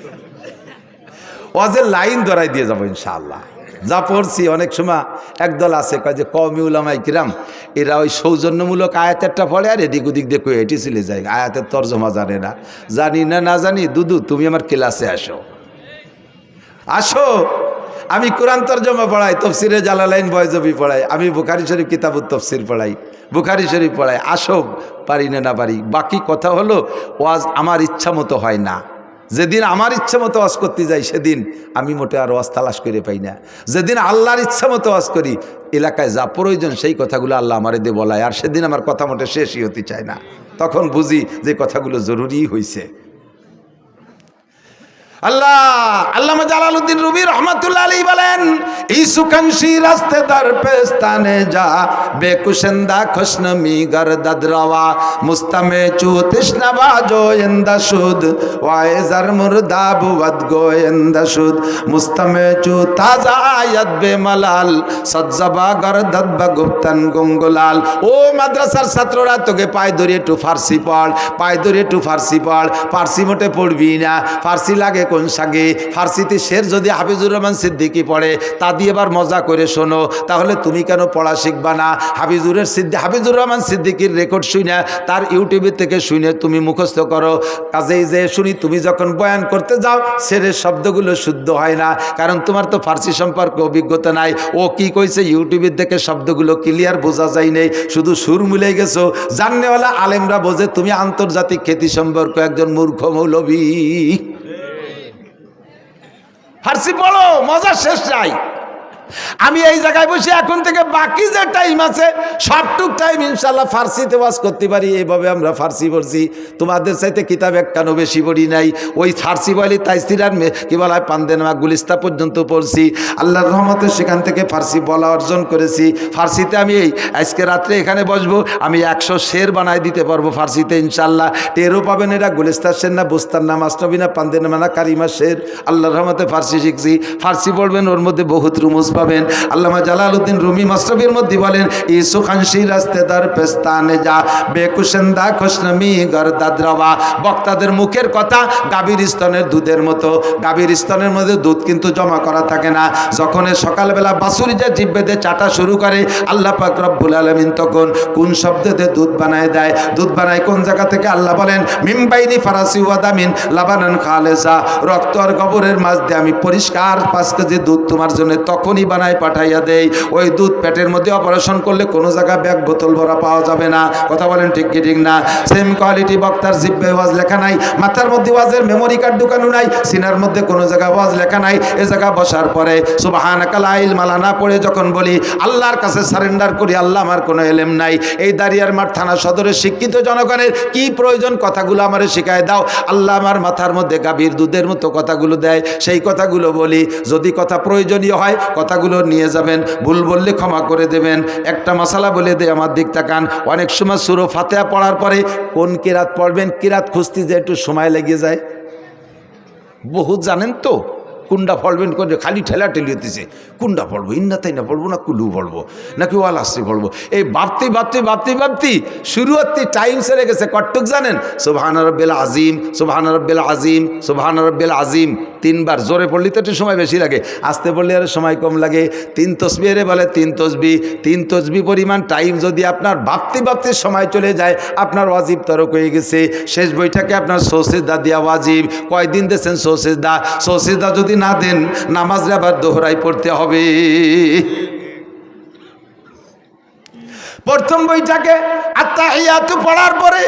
Speaker 1: ওয়াজের লাইন ধরাই দিয়ে যাবো ইনশাআল্লাহ। যা পড়ছি অনেক সময় একদল আছে কয় যে কওমি উলামায়ে কিরাম এরা ওই সৌজন্যমূলক আয়াতেরটা পড়ে আর এদিক ওদিক দিয়ে কই এটি চলে যায়, আয়াতের তর্জমা জানে না। জানি না না জানি, দুদু তুমি আমার ক্লাসে আসো, আসো। আমি কোরআন তর্জমা পড়াই, তফসিরে জালালাইন বয়জবি পড়াই, আমি বুখারী শরীফ কিতাবুত তফসির পড়াই, বুখারী শরীফ পড়াই। আসো, পারি না না পারি। বাকি কথা হলো ওয়াজ আমার ইচ্ছা মতো হয় না। যেদিন আমার ইচ্ছা মতো ওয়াজ করতে যাই সেদিন আমি মোটে আর ওয়াজ তালাশ করে পাই না। যেদিন আল্লাহর ইচ্ছা মতো ওয়াজ করি, এলাকায় যা প্রয়োজন সেই কথাগুলো আল্লাহ আমারে দিয়ে বলায়, আর সেদিন আমার কথা মোটে শেষই হতে চায় না। তখন বুঝি যে কথাগুলো জরুরি হয়েছে। আল্লামা জালালউদ্দিন রুমি রহমাতুল্লাহ আলাইহি বলেন, ইসুকানশি রাস্তেদার পেস্তানে যা বেকুশন্দা খুশনমি গরদদ রওয়া মুস্তামে চু তৃষ্ণাবা জোয়েন্দা সুদ ওয়াইজার মুর্দা বুদ গোয়েন্দা সুদ মুস্তামে চু তাজা আয়াত বেমালাল সজ্জাবা গরদদ গুপ্তান গঙ্গলাল। ও মাদ্রাসার ছাত্ররা, তোকে পায়ে ধরে একটু ফার্সি পড়, পায়ে ধরে একটু ফার্সি পড়। ফার্সি মোটে পড়বি না, ফার্সি লাগে কোন সাগে? ফার্সিতে শের যদি হাফিজুর রহমান সিদ্দিকী পড়ে তা দিয়ে এবার মজা করে শোনো, তাহলে তুমি কেন পড়া শিখবা না? হাফিজুর রহমান সিদ্দিকীর রেকর্ড শুনে, তার ইউটিউবের থেকে শুনে তুমি মুখস্থ করো। কাজেই যে শুনি তুমি যখন বয়ান করতে যাও শেরের শব্দগুলো শুদ্ধ হয় না, কারণ তোমার তো ফার্সি সম্পর্কে অভিজ্ঞতা নাই। ও কি কইছে ইউটিউবের থেকে শব্দগুলো ক্লিয়ার বোঝা যায় নেই, শুধু সুর মিলে গেছো। জাননেওয়ালা আলেমরা বোঝে তুমি আন্তর্জাতিক খ্যাতি সম্পর্ক একজন মূর্খ মৌলবী। ফার্সি পড়ো, মজা শেষ নাই। আমি এই জায়গায় বসে এখন থেকে বাকি যে টাইম আছে সবটুক টাইম ইনশাল্লাহ ফার্সিতে ওয়াজ করতে পারি। এইভাবে আমরা ফার্সি পড়ছি, তোমাদের চাইতে কিতাব একখানো বেশি পড়ি নাই। ওই ফার্সি বলি তাইসির আর কি বলা হয় পান্দেনামা গুলিস্তা পর্যন্ত পড়ছি। আল্লাহর রহমতে সেখান থেকে ফার্সি বলা অর্জন করেছি। ফার্সিতে আমি এই আজকে রাত্রে এখানে বসবো, আমি 100 শের বানাই দিতে পারবো ফার্সিতে ইনশাল্লাহ। টেরও পাবেন এরা গুলিস্তার শের না, বুস্তার না, মাসনবী না, পান্দেনামা না, কারিমা শের। আল্লাহর রহমতে ফার্সি শিখছি। ফার্সি পড়বেন, ওর মধ্যে বহুত রুমুজ পাবেন। আল্লামা জালালউদ্দিন রুমি মাসনবীর মধ্যে বলেন, ইসু খানশি রাস্তেদার পেস্তানে যা বেকুশন্দা খুশনমি গরদাদ রওয়া। বক্তাদের মুখের কথা গাভীর স্তনের দুধের মতো। গাভীর স্তনের মধ্যে দুধ কিন্তু জমা করা থাকে না। যখন সকালবেলা বাছুরি যে জিব্বেতে চাটা শুরু করে, আল্লাহ পাক রব্বুল আলামিন তখন কোন শব্দতে দুধ বানায় দেয়? দুধ বানায় কোন জায়গা থেকে? আল্লাহ বলেন, মিমবাইনি ফারাসি ওয়াদামিন লাবানান খালেসা। রক্ত আর গোবরের মাঝ দিয়ে আমি পরিষ্কার 5 কেজি দুধ তোমার জন্য তখনই বানাই পাঠাইয়া দেই। ওই দুধ পেটের মধ্যে অপারেশন করলে কোনো জায়গায় ব্যাগ বোতল ভরা পাওয়া যাবে না। কথা বলেন ঠিক কি ঠিক না? সেম কোয়ালিটি বক্তার জিব্বে ওয়াজ লেখা নাই, মাথার মধ্যে ওয়াজের মেমোরি কার্ড ঢুকানো নাই, সিনার মধ্যে কোনো জায়গায় ওয়াজ লেখা নাই। এ জায়গা বসার পরে সুবহানাকা লা ইলমা লানা পড়ে যখন বলি আল্লাহর কাছে সারেন্ডার করি, আল্লাহ আমার কোনো এলেম নাই। এই দাঁড়িয়ার মাঠ থানা সদরের শিক্ষিত জনগণের কি প্রয়োজন কথাগুলো আমারে শিখায় দাও। আল্লাহ আমার মাথার মধ্যে গাভীর দুধের মতো কথাগুলো দেয়, সেই কথাগুলো বলি। যদি কথা প্রয়োজনীয় হয় কথাগুলো নিয়ে যাবেন, ভুল বললে ক্ষমা করে দেবেন। একটা মশালা বলে দে, আমার দিক তাকান। অনেক সময় সূরা ফাতিহা পড়ার পরে কোন কিরাত পড়বেন, কিরাত খুঁজতে যে একটু সময় লেগে যায়। বহুত জানেন তো কুন্ডা পড়বেন করে খালি ঠেলা ঠেলি হতেছে। কুন্ডা পড়বো, ইন্না তাই না পড়বো, না কুলু পড়বো, নাকি ওয়াল আসরি পড়বো। এই ভাবতে শুরু হতে টাইম সেরে গেছে। কট্টুক জানেন? সুবহান রাব্বিল আযীম, সুবহান রাব্বিল আযীম, সুবহান রাব্বিল আযীম 3 বার। জোরে পড়লে তো একটু সময় বেশি লাগে, আস্তে পড়লে আর সময় কম লাগে। 3 তসবিহ বলে 3 তসবিহ। 3 তসবিহ পরিমাণ টাইম যদি আপনার ভাবতে সময় চলে যায়, আপনার ওয়াজিব তরক হয়ে গেছে। শেষ বইটাকে আপনার সৌসিদা দেওয়া ওয়াজিব। কয়দিন দিয়েছেন সৌসিদা? সৌসিদা যদি না দেন নামাজে আবার দোহরাই পড়তে হবে। প্রথম বইটাকে আত্তাহিয়াতু পড়ার পরে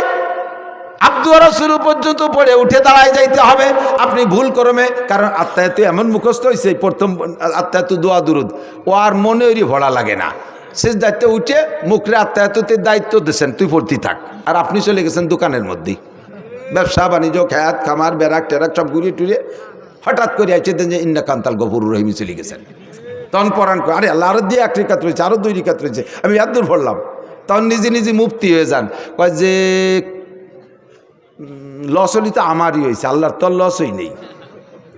Speaker 1: আব্দু রাসূল পর্যন্ত পড়ে উঠে দাঁড়ায় যাইতে হবে। আপনি ভুল করমে, কারণ আত্তাহিয়াতু এমন মুখস্থ হয়েছে, প্রথম আত্তাহিয়াতু দোয়া দুরুদ ও আর মনেরই ভরা লাগে না। শেষ দায়িত্ব উঠে মুখরে আত্তাহিয়াতুতে দায়িত্ব দিয়েছেন, তুই পড়তে থাক, আর আপনি চলে গেছেন দোকানের মধ্যেই। ব্যবসা বাণিজ্য, খ্যাত খামার বেরাক টেরাক সব ঘুরিয়ে টুরিয়ে হঠাৎ করে আইছে যে ইন্না কান্তাল গফুর রহিমি চলে গেছেন। তখন পরাণ করে, আরে আল্লাহ আরো দিয়ে 1 রিকাত রয়েছে, আরো 2 রিকাত রয়েছে, আমি এত দূর পড়লাম। তখন নিজে মুফতি হয়ে যান, কয় যে লস হলি তো আমারই হয়েছে, আল্লাহর তোর লসই নেই,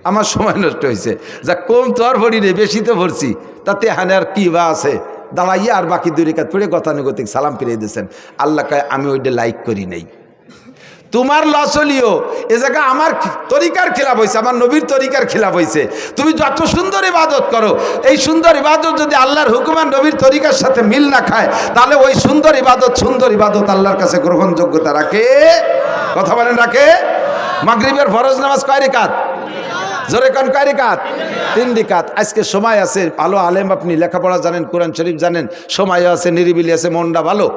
Speaker 1: আমার সময় নষ্ট হয়েছে। যা কম তো আর ভরি নেই, বেশি তো ভরছি, তাতে হানে আর কি বা আছে। দাঁড়াইয়া আর বাকি 2 রাকাত পড়ে গতানুগতিক সালাম ফিরিয়ে দিয়েছেন। আল্লাহ কয় আমি ওইটা লাইক করি নাই। তোমার লস হলিও এ জায়গা আমার তরিকার খেলাফ হয়েছে, আমার নবীর তরিকার খেলাফ হয়েছে। তুমি যত সুন্দর ইবাদত করো, এই সুন্দর ইবাদত যদি আল্লাহর হুকুম আর নবীর তরিকার সাথে মিল না খায়, তাহলে ওই সুন্দর ইবাদত আল্লাহর কাছে গ্রহণযোগ্যতা রাখে? কথা বলেন রাখে? মাগরিবের ফরজ নামাজ কয় রাকাত? জোরে কোন কয় রাকাত? 3 রাকাত। আজকে সময় আছে, ভালো আলেম, আপনি লেখাপড়া জানেন, কোরআন শরীফ জানেন, সময় আছে, নিরিবিলি আছে, মনটা ভালো,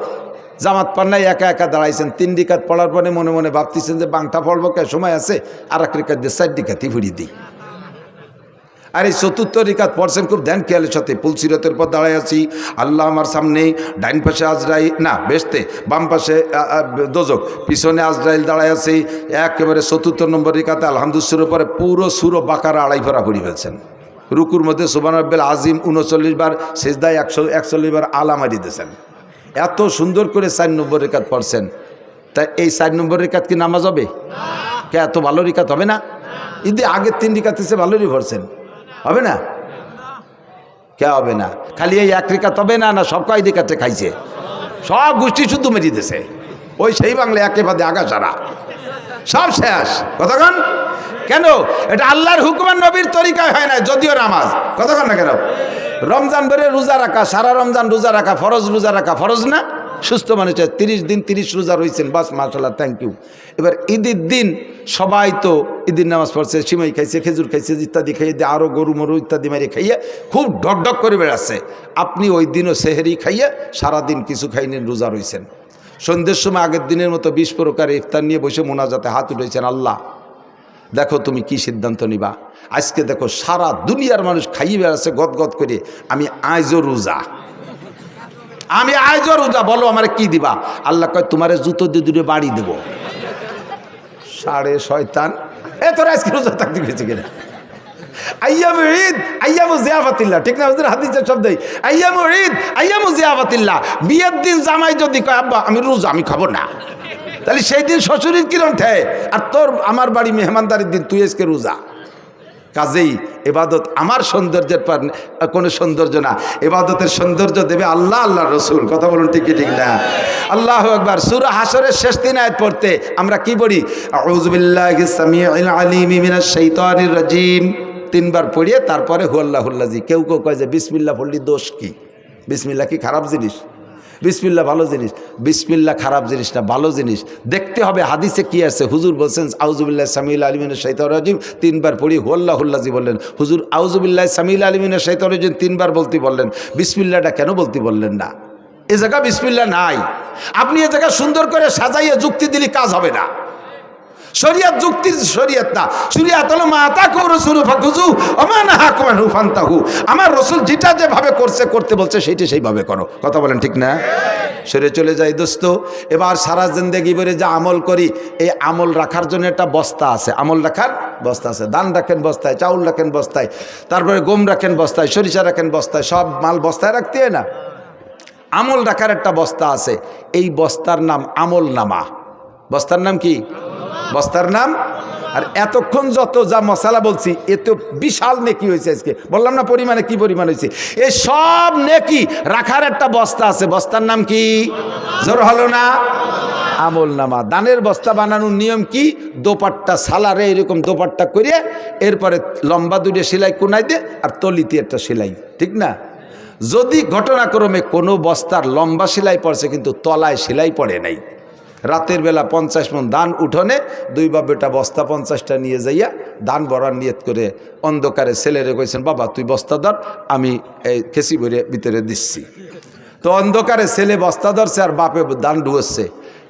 Speaker 1: জামাত পান্নায় একা একা দাঁড়াইছেন। 3 রাকাত পড়ার পরে মনে মনে ভাবতেছেন যে বাংটা পড়বো কে, সময় আছে, আর 1 রাকাত দিয়ে 4 রাকাতই ফুরিয়ে দিই। আর এই 4র্থ রাকাত পড়ছেন খুব ধ্যান খেয়ালের সাথে। পুলসিরতের পর দাঁড়াই আছি, আল্লাহ আমার সামনে, ডাইন পাশে আজরাইল, না বেশতে, বাম পাশে দোজক, পিছনে আজরাইল দাঁড়াই আছি। একেবারে 4র্থ নম্বর রাকাতে আলহামদুলিল্লাহর পরে পুরো সূরা বাকারা 2.5 পারা পড়ে ফেলছেন। রুকুর মধ্যে সুবহান রাব্বিল আজিম 39 বার, সিজদায় 141 বার আলা মারি দিয়েছেন। এত সুন্দর করে 4 নম্বর রাকাত পড়ছেন। তাই এই 4 নম্বর রাকাত কি নামাজ হবে? কে এত ভালো রাকাত হবে না? ঈদে আগের 3 রাকাত এসে ভালোই পড়ছেন, হবে না? কে হবে না? খালি এই 1 রাকাত হবে না, না সব কয় রাকাতে খাইছে, সব গোষ্ঠী শুদ্ধ মেরে দিয়েছে। ওই সেই বাংলা একে বাদে আগা সারা সব শেষ। কতক্ষণ? কেন? এটা আল্লাহর হুকুম আর নবীর তরিকায় হয় না, যদিও নামাজ। কতক্ষণ না কেন? রমজান ভরে রোজা রাখা, সারা রমজান রোজা রাখা ফরজ, রোজা রাখা ফরজ না? সুস্থ মানুষের 30 দিন 30 রোজা রয়েছেন, বাস মাশাআল্লাহ, থ্যাংক ইউ। এবার ঈদের দিন সবাই তো ঈদের নামাজ পড়ছে, সিমাই খাইছে, খেজুর খাইছে, ইত্যাদি খাইয়ে দিয়ে আরও গরু মরু ইত্যাদি মারি খাইয়ে খুব ঢকঢক করে বেড়াচ্ছে। আপনি ওই দিনও সেহরি খাইয়ে সারাদিন কিছু খাইনেন, রোজা রয়েছেন। সন্ধ্যের সময় আগের দিনের মতো 20 প্রকার ইফতার নিয়ে বসে মোনাজাতে হাত উঠেছেন, আল্লাহ দেখো তুমি কি সিদ্ধান্ত নিবা। আজকে দেখো সারা দুনিয়ার মানুষ খাইয়ে বেড়াচ্ছে গদগদ করে, আমি আজও রোজা, আমি আজও রোজা, বলো আমার কি দিবা? আল্লাহ কয় তোমারে জুতো দিয়ে দূরে বাড়ি দেবো। সাড়ে শয়তান, তোরা আজকে রোজা থাকতে গেছে কিনা? আইয়ামু ঈদ আইয়ামু জিয়াফাতিল্লাহ, ঠিক না? হুজুর হাদিসের শব্দই আইয়ামু ঈদ আইয়ামু জিয়াফাতিল্লাহ। বিয়ের দিন জামাই যদি কয় আব্বা আমি রোজা, আমি খাবো না, তাহলে সেই দিন শ্বশুরের কিরণ ঠেয়? আর তোর আমার বাড়ি মেহমানদারির দিন তুই আজকে রোজা। কাজেই এবাদত আমার সৌন্দর্যের পর কোনো সৌন্দর্য না, এবাদতের সৌন্দর্য দেবে আল্লাহ, আল্লাহ রসুল। কথা বলুন ঠিক কি ঠিক না? আল্লাহু আকবার। সূরা হাশরের শেষ 3 আয়াত পড়তে আমরা কি বলি? আউযু বিল্লাহিস সামিউল আলিম মিনাশ শাইতানির রাজিম 3 বার পড়িয়ে তারপরে হুয়াল্লাহুল্লাজি। কেউ কেউ কয় যে বিসমিল্লাহ পড়লি দোষ কি? বিসমিল্লাহ কি খারাপ জিনিস? বিসমিল্লাহ ভালো জিনিস। বিসমিল্লাহ খারাপ জিনিস না, ভালো জিনিস। দেখতে হবে হাদিসে কি আছে। হুজুর বলছেন আউযুবিল্লাহি সামিউল আলিম মিনাশ শাইতানির রাজিম 3 বার পড়ি হুয়াল্লাহুল্লাজি বললেন। হুজুর আউযুবিল্লাহি সামিউল আলিম মিনাশ শাইতানির রাজিম 3 বার বলতে বললেন, বিসমিল্লাহটা কেন বলতে বললেন না? এ জায়গা বিসমিল্লাহ নাই। আপনি এ জায়গা সুন্দর করে সাজাইয়ে যুক্তি দিলে কাজ হবে না। শরিয়ত যুক্তির শরিয়ত না, শরিয়ত হলো মা আতাকুর রাসূল ফাকুযু ওয়া মা নাহাকুম আনহু ফান্তাহু। আমার রাসূল যেটা যেভাবে করতে বলছে সেইটা সেইভাবে করো। কথা বলেন ঠিক না? সরে চলে যাই দোস্ত। এবার সারা জিন্দেগি ভরে যা আমল করি, এই আমল রাখার জন্য একটা বস্তা আছে, আমল রাখার বস্তা আছে। ধান রাখেন বস্তায়, চাউল রাখেন বস্তায়, তারপরে গম রাখেন বস্তায়, সরিষা রাখেন বস্তায়, সব মাল বস্তায় রাখতে হয় না? আমল রাখার একটা বস্তা আছে, এই বস্তার নাম আমল নামা। বস্তার নাম কি? বস্তার নাম। আর এতক্ষণ যত যা মশালা বলছি, এ তো বিশাল নেকি হয়েছে। আজকে বললাম না পরিমাণে কি পরিমাণ হয়েছে। এই সব নেকি রাখার একটা বস্তা আছে, বস্তার নাম কি? জোর হলো না? আমল নামা। দানের বস্তা বানানোর নিয়ম কি? দোপাট্টা সালারে এরকম দোপাট্টা করে এরপরে লম্বা 2 সেলাই কোনাই দে আর তলিতে একটা সেলাই, ঠিক না? যদি ঘটনাক্রমে কোনো বস্তার লম্বা সেলাই পড়ছে কিন্তু তলায় সেলাই পড়ে নাই, রাতের বেলা 50 মণ ধান উঠোনে 2 বাপ বেটা বস্তা 50টা নিয়ে যাইয়া ধান ভরার নিয়ত করে অন্ধকারে ছেলেরে কইছেন, বাবা তুই বস্তা ধর, আমি এই খেসি ভরে ভিতরে দিচ্ছি। তো অন্ধকারে ছেলে বস্তা ধরছে আর বাপে ধান ঢুকছে।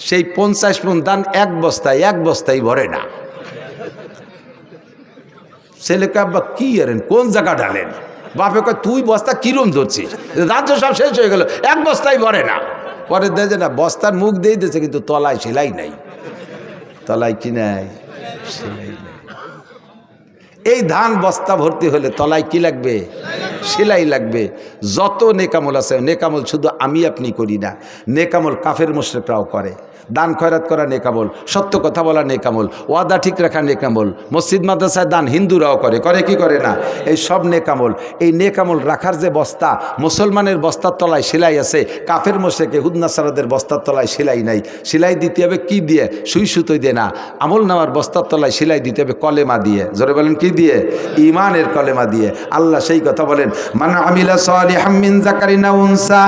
Speaker 1: সেই 50 মণ ধান এক বস্তায় ভরে না। ছেলেকে আব্বা কি আরেন, কোন জায়গা ঢালেন? বাপে কয় তুই বস্তা কিরম ধরছিস, রাজ্য সব শেষ হয়ে গেল, এক বস্তায় ভরে না। পরে দেখে না বস্তার মুখ দিয়ে দিয়েছে কিন্তু তলায় সেলাই নাই। তলায় কি নাই? সেলাই নাই। এই ধান বস্তা ভর্তি হলে তলায় কি লাগবে? সেলাই লাগবে। যত নেকামল আছে, নেকামল শুধু আমি আপনি করি না, নেকামল কাফের মুশরিকরাও করে। দান খয়রাত করা নেকামল, সত্য কথা বলা নেকামল, ওয়াদা ঠিক রাখা নেকামল, মসজিদ মাদ্রাসায় দান হিন্দুরাও করে, করে কি করে না? এই সব নেকামল। এই নেকামল রাখার যে বস্তা, মুসলমানের বস্তার তলায় সেলাই আছে, কাফের মুশরিক ইহুদ নাসারাদের বস্তার তলায় সেলাই নাই। সেলাই দিতে হবে কি দিয়ে? সুই সুতোই দিয়ে না, আমল নামার বস্তার তলায় সেলাই দিতে হবে কলেমা দিয়ে। জোরে বলেন কি দিয়ে? ইমানের কলেমা দিয়ে। আল্লাহ সেই কথা বলেন, মান আমিলা সালিহাম মিন যাকারিন আও উনসা,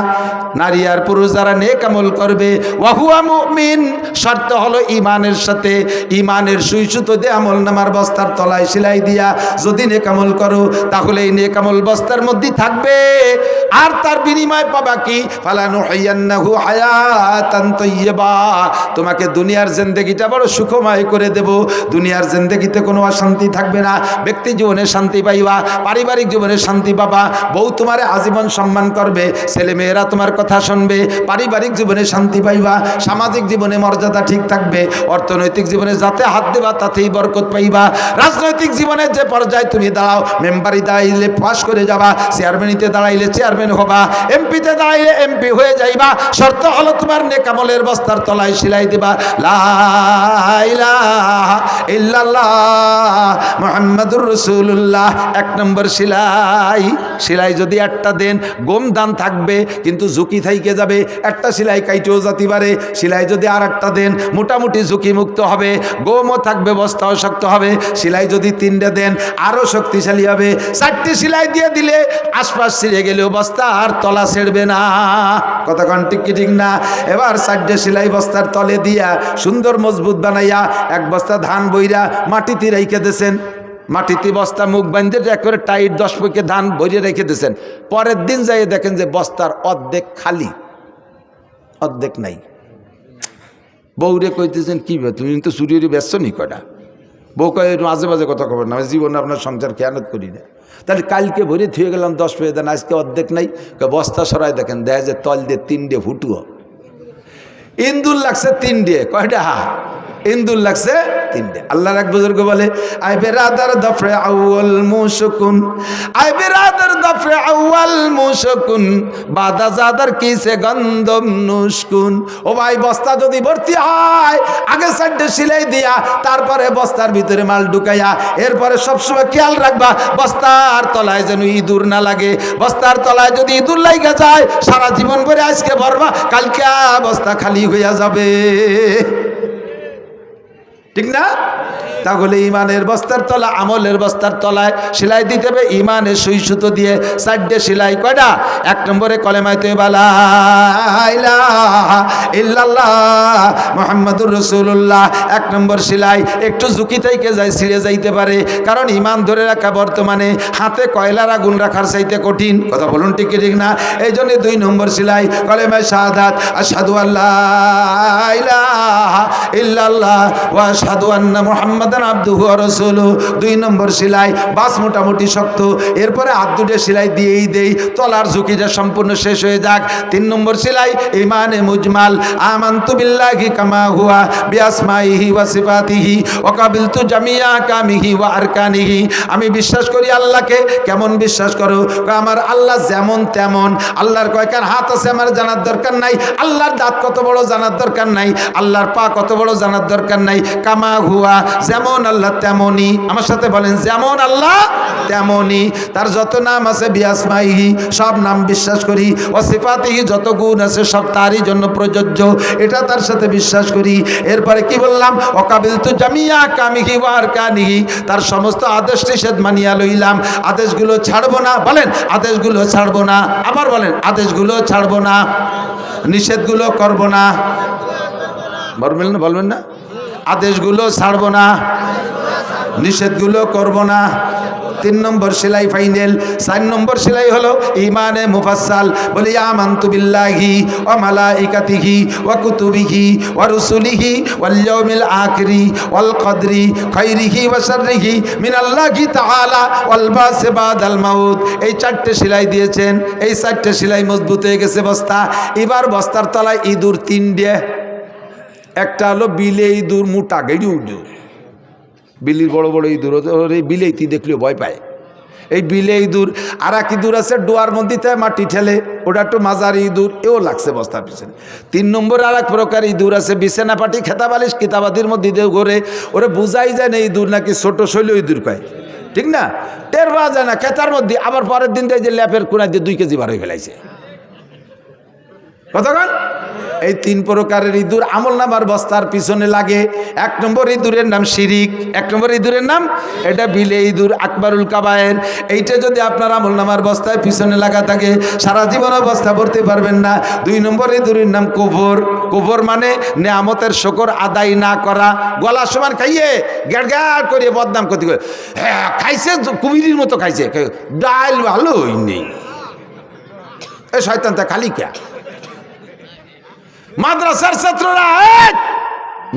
Speaker 1: নারী আর পুরুষ যারা নেক আমল করবে, ওয়া হুয়া মুমিন, শর্ত হলো ইমানের সাথে। ইমানের সুই সুতো দিয়ে আমল নামার বস্তার তলায় সেলাই দিয়া যদি নেক আমল করো, তাহলে এই নেক আমল বস্তার মধ্যে থাকবে। আর তার বিনিময় পাবা কি? ফালানুহিয়ান্নাহু হায়াতান তাইয়্যিবা, তোমাকে দুনিয়ার জিন্দেগিটা বড় সুখময় করে দেব। দুনিয়ার জিন্দেগিতে কোনো অশান্তি থাকবে না, ব্যক্তি জীবনে শান্তি পাইবা, পারিবারিক জীবনে শান্তি পাবা, বউ তোমারে আজীবন সম্মান করবে, ছেলে মেয়েরা তোমার কথা শুনবে, পারিবারিক জীবনে শান্তি পাইবা, সামাজিক জীবনে মর্যাদা ঠিক থাকবে, অর্থনৈতিক জীবনে যাতে হাত দেবা তাতেই বরকত পাইবা। রাজনৈতিক জীবনে যে পর্যায়ে তুমি দাঁড়াও, মেম্বারি দাঁড়াইলে পাস করে যাবা, চেয়ারম্যানিতে দাঁড়াইলে চেয়ারম্যান হবা, এমপিতে দাঁড়াইলে এমপি হয়ে যাইবা। শর্ত হলো তোমার নেকামলের বস্তার তলায় সেলাই দিবা লা ইলাহা ইল্লাল্লাহ মুহাম্মাদুর রাসূলুল্লাহ। এক নম্বর সেলাই। সেলাই যদি একটা দেন, গম দান থাকবে কিন্তু ঝুঁকি থাইকে যাবে, একটা সেলাই কাইটেও যেতে পারে। সেলাই যদি আর একটা দেন, মোটামুটি ঝুঁকি মুক্ত হবে, গমও থাকবে, বস্তাও শক্ত হবে। সেলাই যদি তিনটে দেন, আরও শক্তিশালী হবে। চারটি সেলাই দিয়ে দিলে আশপাশ ছিঁড়ে গেলেও বস্তা আর তলা ছেড়বে না। কতক্ষণ ঠিক কি ঠিক না? এবার চারটে সেলাই বস্তার তলে দিয়া সুন্দর মজবুত বানাইয়া এক বস্তা ধান বইরা মাটিতে রেখে দিয়েছেন। মাটিতে বস্তা মুখ বাঁধতে একবারে টাইট 10 পয়কে ধান বইরে রেখে দিয়েছেন। পরের দিন যাই দেখেন যে বস্তার অর্ধেক খালি, অর্ধেক নাই। বউরে কইতেছেন কি তুমি তো চুরিয়ে ব্যস্ত নি কটা? বউ কয় মাঝে মাঝে কথা খবর না, জীবনে আপনার সংসার খেয়ানত করি না। তাহলে কালকে ভরে থুয়ে গেলাম 10 পয়সা দেন, আজকে অর্ধেক নাই। বস্তা সরাই দেখেন, দেখা যায় তল দিয়ে 3টে ফুটুও, ইন্দুর লাগছে 3টে। কয়টা ইন্দুর লাগছে? 3টে। আল্লাহর এক বুজুর্গ বলে, আই বেরাদার দফরে আউয়াল মুশকুন, আই বেরাদার দফরে আউয়াল মুশকুন, বাদা জাদার কিসে গন্ধম নুশকুন। ও ভাই, বস্তা যদি ভর্তি হয়, আগে 4টে সেলাই দিয়া তারপরে বস্তার ভিতরে মাল ঢুকাইয়া, এরপরে সবসময় খেয়াল রাখবা বস্তার তলায় যেন ইঁদুর না লাগে। বস্তার তলায় যদি ইঁদুর লাগা যায়, সারা জীবন ভরে আজকে ভরবা, কালকে বস্তা খালি হইয়া যাবে। ঠিক না? তাহলে ইমানের বস্তার তলা, আমলের বস্তার তলায় সেলাই দিতে হবে ইমানের সুই সুতো দিয়ে। 4টে সেলাই। কয়টা? 1 নম্বরে কলেমায়ে তয়্যিবা লা ইলাহা ইল্লাল্লাহ মুহাম্মাদুর রাসূলুল্লাহ। 1 নম্বর সেলাই। একটু ঝুঁকি থেকে যায়, ছিঁড়ে যাইতে পারে, কারণ ইমান ধরে রাখা বর্তমানে হাতে কয়লার আগুন রাখার চাইতে কঠিন। কথা বলুন ঠিক ঠিক না? এই জন্য 2 নম্বর সেলাই কলেমায়ে শাহাদাত, আশহাদু আল্লা ইলাহা ইল্লাল্লাহ ওয়া আশহাদু আন্না মুহাম্মাদান আবদুহু ওয়া রাসূলুহু। 2 নম্বর সেলাই। বাস মোটামুটি শক্ত, এরপরে হাত দুটো সেলাই দিয়েই দেই, তলার ঝুঁকিটা সম্পূর্ণ শেষ হয়ে যাক। 3 নম্বর সেলাই ইমানে মুজমাল, আমানতু বিল্লাহি কামা হুয়া বিআসমাইহি ওয়া সিফাতিহি ওয়া কাবিলতু জামিয়া আহকামিহি ওয়া আরকানিহি। আমি বিশ্বাস করি আল্লাহকে। কেমন বিশ্বাস করো? আমার আল্লাহ যেমন তেমন। আল্লাহর কয়কার হাত আছে আমার জানার দরকার নাই, আল্লাহর দাঁত কত বড় জানার দরকার নাই, আল্লাহর পা কত বড় জানার দরকার নাই। কামা হুয়া, যেমন আল্লাহ তেমনই। আমার সাথে বলেন, যেমন আল্লাহ তেমনই। তার যত নাম আছে বিআসমাইহি, সব নাম বিশ্বাস করি। ও সিফাতিহি, যত গুণ আছে সব তারই জন্য প্রযোজ্য, এটা তার সাথে বিশ্বাস করি। এরপরে কি বললাম? ওয়াকাবিলতু জামিয়া আহকামিহি ওয়া আরকানিহি, তার সমস্ত আদেশ নিষেধ মানিয়া লইলাম, আদেশগুলো ছাড়বো না। বলেন, আদেশগুলো ছাড়বো না। আবার বলেন, আদেশগুলো ছাড়বো না, নিষেধগুলো করবো না। বলবেন না? আদেশগুলো ছাড়বো না, নিষেধগুলো করব না। 3 নম্বর সেলাই ফাইনাল। 4 নম্বর সেলাই হলো ইমানে মুফাসসাল। বলি আমানতু বিল্লাহি ওয়া মালাইকাতিহি ওয়া কুতুবিহি ওয়া রুসুলিহি ওয়াল ইয়াউমিল আখিরি ওয়াল কদরি খাইরিহি ওয়া শাররিহি মিনাল্লাহি তাআলা ওয়াল বাসি বাদাল মাউত। এই 4টে সেলাই দিয়েছেন। এই 4টে সেলাই মজবুত হয়ে গেছে বস্তা। এবার বস্তার তলায় ইঁদুর 3টে। একটা হলো বিলে ইঁদুর, মোটা গেড়ি উঠে, বিলির বড় বড় ইঁদুর, বিলেইতি দেখলেও ভয় পায়। এই বিলে ইঁদুর। আর এক ইঁদুর আছে ডোয়ার মধ্যে মাটি ঠেলে, ওটা একটু মাঝারি ইঁদুর, এও লাগছে বস্তার পিছনে। 3 নম্বর আর এক প্রকার ইঁদুর আছে বিছানা পাটি খেতা বালিশ কিতাবাদির মধ্যে দিয়ে ঘোরে, ওরে বুঝাই যায় না ইঁদুর নাকি ছোট শৈল ইঁদুর পায়, ঠিক না? টের পাওয়া যায় না খেতার মধ্যে। আবার পরের দিন যে ল্যাপের কোনায় দিয়ে 2 কেজি বার হয়ে ফেলাইছে। কতক্ষণ? এই 3 প্রকারের ইঁদুর আমল নামার বস্তার পিছনে লাগে। 1 নম্বর ইঁদুরের নাম শিরিক। 1 নম্বর ইঁদুরের নাম এটা বিলে ইঁদুর, আকবারুল কাবায়ের। এইটা যদি আপনার আমল নামার বস্তায় পিছনে লাগা থাকে সারা জীবন বস্তা ভরতে পারবেন না। 2 নম্বর ইঁদুরের নাম কুফর। কুফর মানে নেয়ামতের শুকর আদায় না করা। গলা সমান খাইয়ে গ্যাড় গ্যাড় করে বদনাম করতে, হ্যাঁ খাইছে কুমিরির মতো খাইছে, ডাল ভালোই নেই। এ শয়তান তা খালি কে? মাদ্রাসার ছাত্ররা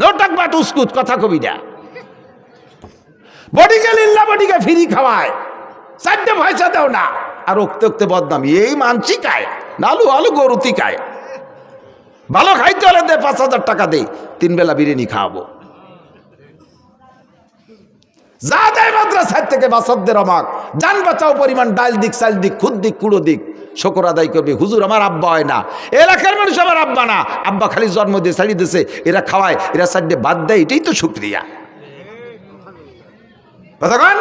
Speaker 1: নোটাক বাট উস্কুত কথা কবি না, বডিকে লিল্লা বডিকে ফ্রি খাওয়ায়, 4টে পয়সা দাও না, আর উক্তে উক্তে বদনাম। এই মানসি খায় নালু আলু গরুতি খায়, ভালো খাইতে হলে দে 5,000 টাকা দে, 3 বেলা বিরিয়ানি খাওয়াবো। যা দেয় মাদ্রাসার থেকে বাসদের অমাক, জান বাঁচাও পরিমাণ, ডাল দিক চাল দিক খুদ দিক কুড়ো দিক, শুকর আদায় করবে। হুজুর আমার আব্বা হয় না, এলাকার মানুষ আমার আব্বা না, আব্বা খালি জন্ম দিয়ে ছাড়িয়ে দিয়েছে, এরা খাওয়ায়, এরা সাইডে বাদ দেয়, এটাই তো শুক্রিয়া। কতক্ষণ?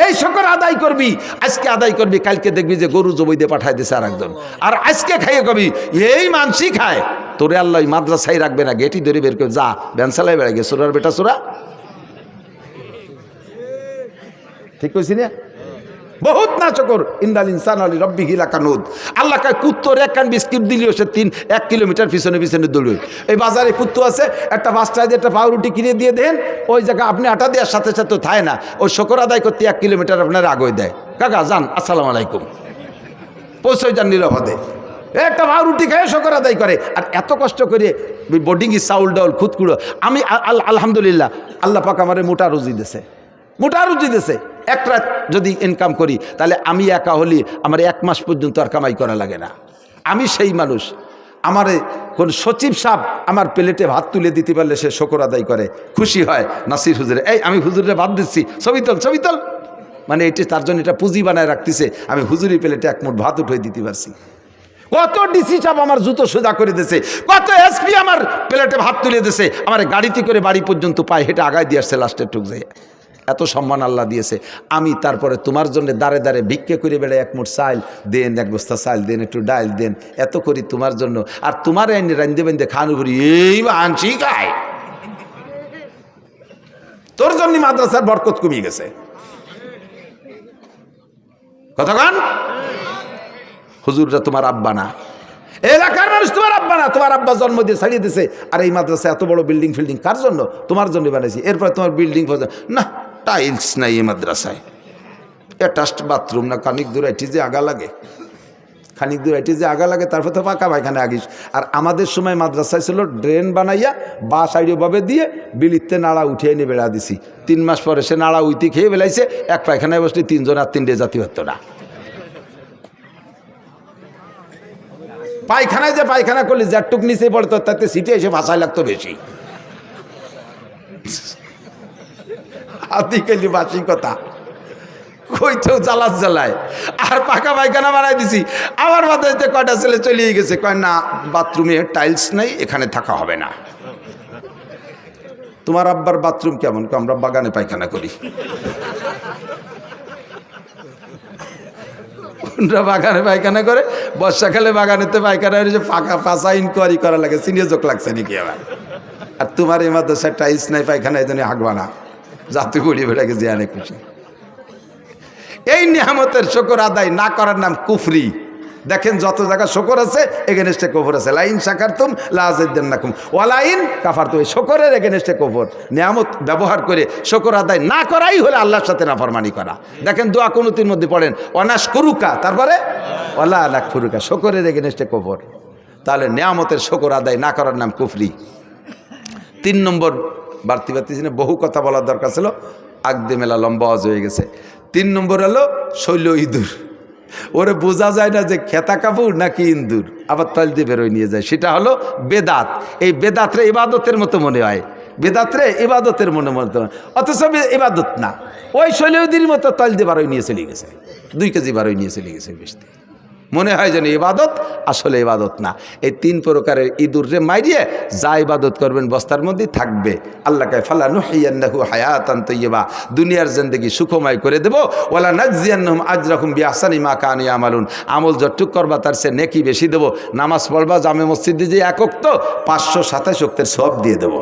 Speaker 1: এই শুকর আদায় করবি, আজকে আদায় করবি, কালকে দেখবি যে গরু জবই দিয়ে পাঠায় দিছে আর একজন, আর আজকে খাইয়ে কবি এই মানসি খায়। তোরে আল্লাহ মাদ্রাসায় রাখবে না, গেটি ধরে বের করে যা ব্যানসালায় বেড়ে গেছে সোরার বেটা সোরা। ঠিক কইছি না? বহুত না চকর ইন্দাল ইনসান আলী রব্বি হিলা কানুদ। আল্লাহ কায় কুত্তর 1 কান বিস্কিট দিলেও সে 1 কিলোমিটার পিছনে পিছনে দৌড়বে। এই বাজারে কুত্তু আছে, একটা 5 টাকা দিয়ে একটা পাউরুটি কিনে দিয়ে দেন, ওই জায়গায় আপনি আটা দেওয়ার সাথে সাথে থায় না, ওই শুকর আদায় করতে 1 কিলোমিটার আপনার আগে দেয়। কাকা যান, আসসালামু আলাইকুম, পৌঁছে যান নিরাপদে। একটা পাউরুটি খায় শুকর আদায় করে। আর এত কষ্ট করে বোর্ডিংয়ে চাউল ডাউল খুদকুড়ো। আমি আলহামদুলিল্লাহ আল্লাহ পাক আমারে মোটা রুজি দিয়েছে, মোটা রুজি দিয়েছে। 1 রাত যদি ইনকাম করি তাহলে আমি একা হলি আমার 1 মাস পর্যন্ত আর কামাই করা লাগে না। আমি সেই মানুষ, আমারে কোন সচিব সাহেব আমার প্লেটে ভাত তুলে দিতে পারলে সে শুকর আদায় করে, খুশি হয়। নাসির হুজুরে, এই আমি হুজুরে ভাত দিচ্ছি, ছবি তোল, মানে এটি তার জন্য এটা পুঁজি বানায় রাখতেছে, আমি হুজুরি প্লেটে 1 মুঠ ভাত উঠে দিতে পারছি। কত ডিসি সাহেব আমার জুতো সোজা করে দিয়েছে, কত এসপি আমার প্লেটে ভাত তুলে দিয়েছে, আমার গাড়িতে করে বাড়ি পর্যন্ত পায়ে হেঁটে আগায় দিয়ে আসছে লাস্টের টুক যায়। এত সম্মান আল্লাহ দিয়েছে। আমি তারপরে তোমার জন্য দাঁড়ে দাঁড়ে ভিক্ষে করে বেড়ে 1 মুঠ চাল দেন, 1 বস্তা চাল দেন, একটু ডাল দেন, এত করি তোমার জন্য। আর তোমার এনে রান্ধে বান্ধে খান করি, এই আনছি খায়। তোর জন্য মাদ্রাসার বরকত কমিয়ে গেছে। কতক্ষণ? হুজুররা তোমার আব্বা না, এলাকার মানুষ তোমার আব্বা না, তোমার আব্বা জন্ম দিয়ে ছাড়িয়ে দিছে। আর এই মাদ্রাসা এত বড় বিল্ডিং ফিল্ডিং কার জন্য? তোমার জন্য বানাইছি। এরপর তোমার বিল্ডিং না, টাইলস নাই এই মাদ্রাসায়, অ্যাটাচড বাথরুম না, খানিক দূর এটি যে আগা লাগে, খানিক দূর এটি যে আগা লাগে, তারপর তো পাকা পায়খানা আগিস। আর আমাদের সময় মাদ্রাসায় ছিল ড্রেন বানাইয়া বা সাইডভাবে দিয়ে বিলিতে নাড়া উঠিয়ে এনে বেড়া দিছি। 3 মাস পরে সে নাড়া উইতি খেয়ে বেলাইছে, 1 পায়খানায় বসলে 3 জন আর 3 ডে জাতি হতো না। পায়খানায় যে পায়খানা করলে যারটুক নিচে পড়তো তাতে সিটে এসে ভাষায় লাগতো বেশি। হাতি খেলি বাসি কথা কইতেও জ্বালায়। আর পাকা পায়খানা বানাই দিছি। আমার মাথায় কয়টা ছেলে চলিয়ে গেছে, কয় না বাথরুমে টাইলস নাই, এখানে থাকা হবে না। তোমার আব্বার বাথরুম কেমন? আমরা বাগানে পায়খানা করি। বাগানে পায়খানা করে, বর্ষাকালে বাগানেতে পায়খানা হয়েছে, ফাঁকা ফাঁসা ইনকোয়ারি করা লাগে, সিনিয়র যোগ লাগছে নাকি আবার। আর তোমার এই মাদ্রাসায় টাইলস নাই, পায়খানা এই জন্য হাঁকবা না, জাতি গড়িয়ে বেড়ে গেছে অনেক খুশি। এই নিয়ামতের শুকর আদায় না করার নাম কুফরি। দেখেন যত জায়গা শুকর আছে এগেনস্টে কুফর আছে। লাইন শাকারতুম লাযিদান্নাকুম ওয়ালাইন কাফারতুম, এই শুকরের এগেনস্টে কুফর। নিয়ামত ব্যবহার করে শুকর আদায় না করাই হলে আল্লাহর সাথে নাফরমানি করা। দেখেন দোয়া কুনুতির মধ্যে পড়েন অনাশকুরুকা, তারপরে ওয়ালা নাকফুরুকা, শুকরের এগেনস্টে কুফর। তাহলে নিয়ামতের শুকর আদায় না করার নাম কুফরি। 3 নম্বর বাড়তি বহু কথা বলার দরকার ছিল, আগদে মেলা লম্বা হয়ে গেছে। 3 নম্বর হলো শৈল ইঁদুর। ওরে বোঝা যায় না যে খেতা কাপড় নাকি ইন্দুর, আবার তাল দিয়ে বেরোয় নিয়ে যায়, সেটা হলো বেদাত। এই বেদাতরে ইবাদতের মতো মনে হয়। বেদাত রে ইবাদতের মনে মতো, অথচ ইবাদত না। ওই শৈলীয়দির মতো তল দিয়ে বারোই নিয়ে চলে গেছে, 2 কেজি বারোই নিয়ে চলে গেছে বেশি, মনে হয় যেন ইবাদত, আসলে ইবাদত না। এই 3 প্রকারের ইঁদুর রে মাইরিয়ে যা ইবাদত করবেন বস্তার মধ্যেই থাকবে। আল্লাহ কয় ফালা নুহিয়ান্নাহু হায়াতান তাইয়্যিবা, দুনিয়ার জিন্দেগি সুখময় করে দেব। ওয়ালা নাজজিয়ান্নাহুম আজরাহুম বিআহসানি মা কানু ইয়ামালুন, আমল যতটুক করবা তার চেয়ে নেকি বেশি দেব। নামাজ পড়বা জামে মসজিদে যে 1 ওয়াক্ত 527 ওয়াক্তের সওয়াব দিয়ে দেব।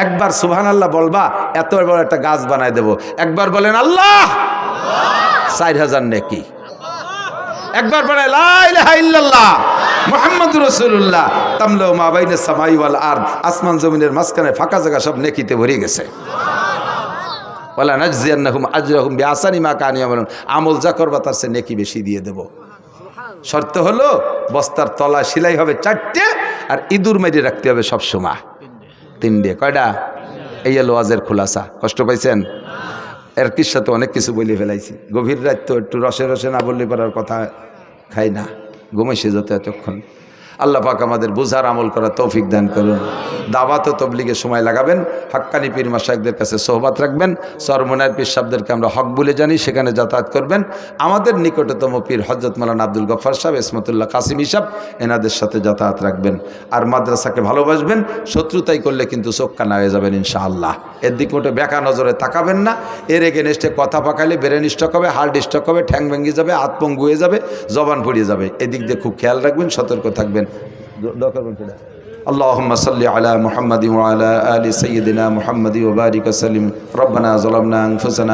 Speaker 1: একবার সুবহানাল্লাহ বলবা এত বড় একটা গাছ বানায় দেব। একবার বলেন আল্লাহ, 4000 নেকি। একবার পড়ে লা ইলাহা ইল্লাল্লাহ মুহাম্মাদুর রাসূলুল্লাহ তামলাউ মা বাইনাস সামাই ওয়াল আরদ, আসমান জমিনের মাঝখানে ফাঁকা জায়গা সব নেকিতে ভরে গেছে। ওয়ালা নাজজিয়ান্নাহুম আজরাহুম বিআহসানি মা কানু ইয়ামালুন, আমল যা করবা তার চেয়ে নেকি বেশি দিয়ে দেব। শর্ত হলো বস্তার তলা সেলাই হবে 4টে, আর ইঁদুর মেরে রাখতে হবে সব সময় 3টে। কয়টা? এই হলো ওয়াজের খুলাসা। কষ্ট পাইছেন? এর কিসা তো অনেক কিছু বলে ফেলাইছি। গভীর রাত তো একটু রসে রসে না বললে পারার কথা খাই না, ঘুমাইছে যত এতক্ষণ। আল্লাহ পাক আমাদের বুঝার আমল করার তৌফিক দান করুন। দাওয়াত ও তবলিগে সময় লাগাবেন, হাক্কানি পীর মাশায়েখদের কাছে সোহবত রাখবেন, চরমনায়ের পীর সাহেবদেরকে আমরা হক বলে জানি, সেখানে যাতায়াত করবেন। আমাদের নিকটতম পীর হযরত মাওলানা আব্দুল গফফার সাহেব, ইসমতুল্লাহ কাসিমি সাহেব, এনাদের সাথে যাতায়াত রাখবেন। আর মাদ্রাসাকে ভালোবাসবেন, শত্রুতাই করলে কিন্তু চোখ কানা হয়ে যাবেন ইনশাআল্লাহ। এর দিক মোটে বেকা নজরে তাকাবেন না। এর এগেনস্টে কথা পাকালে ব্রেন স্ট্রোক হবে, হার্ট স্ট্রোক হবে, ঠ্যাং ভেঙে যাবে, হাত পঙ্গু হয়ে যাবে, জবান পড়িয়ে যাবে। এদিক দিয়ে খুব খেয়াল রাখবেন, সতর্ক থাকবেন। اللهم صل على محمد وعلى آل سيدنا محمد وبارك وسلم. ربنا ظلمنا أنفسنا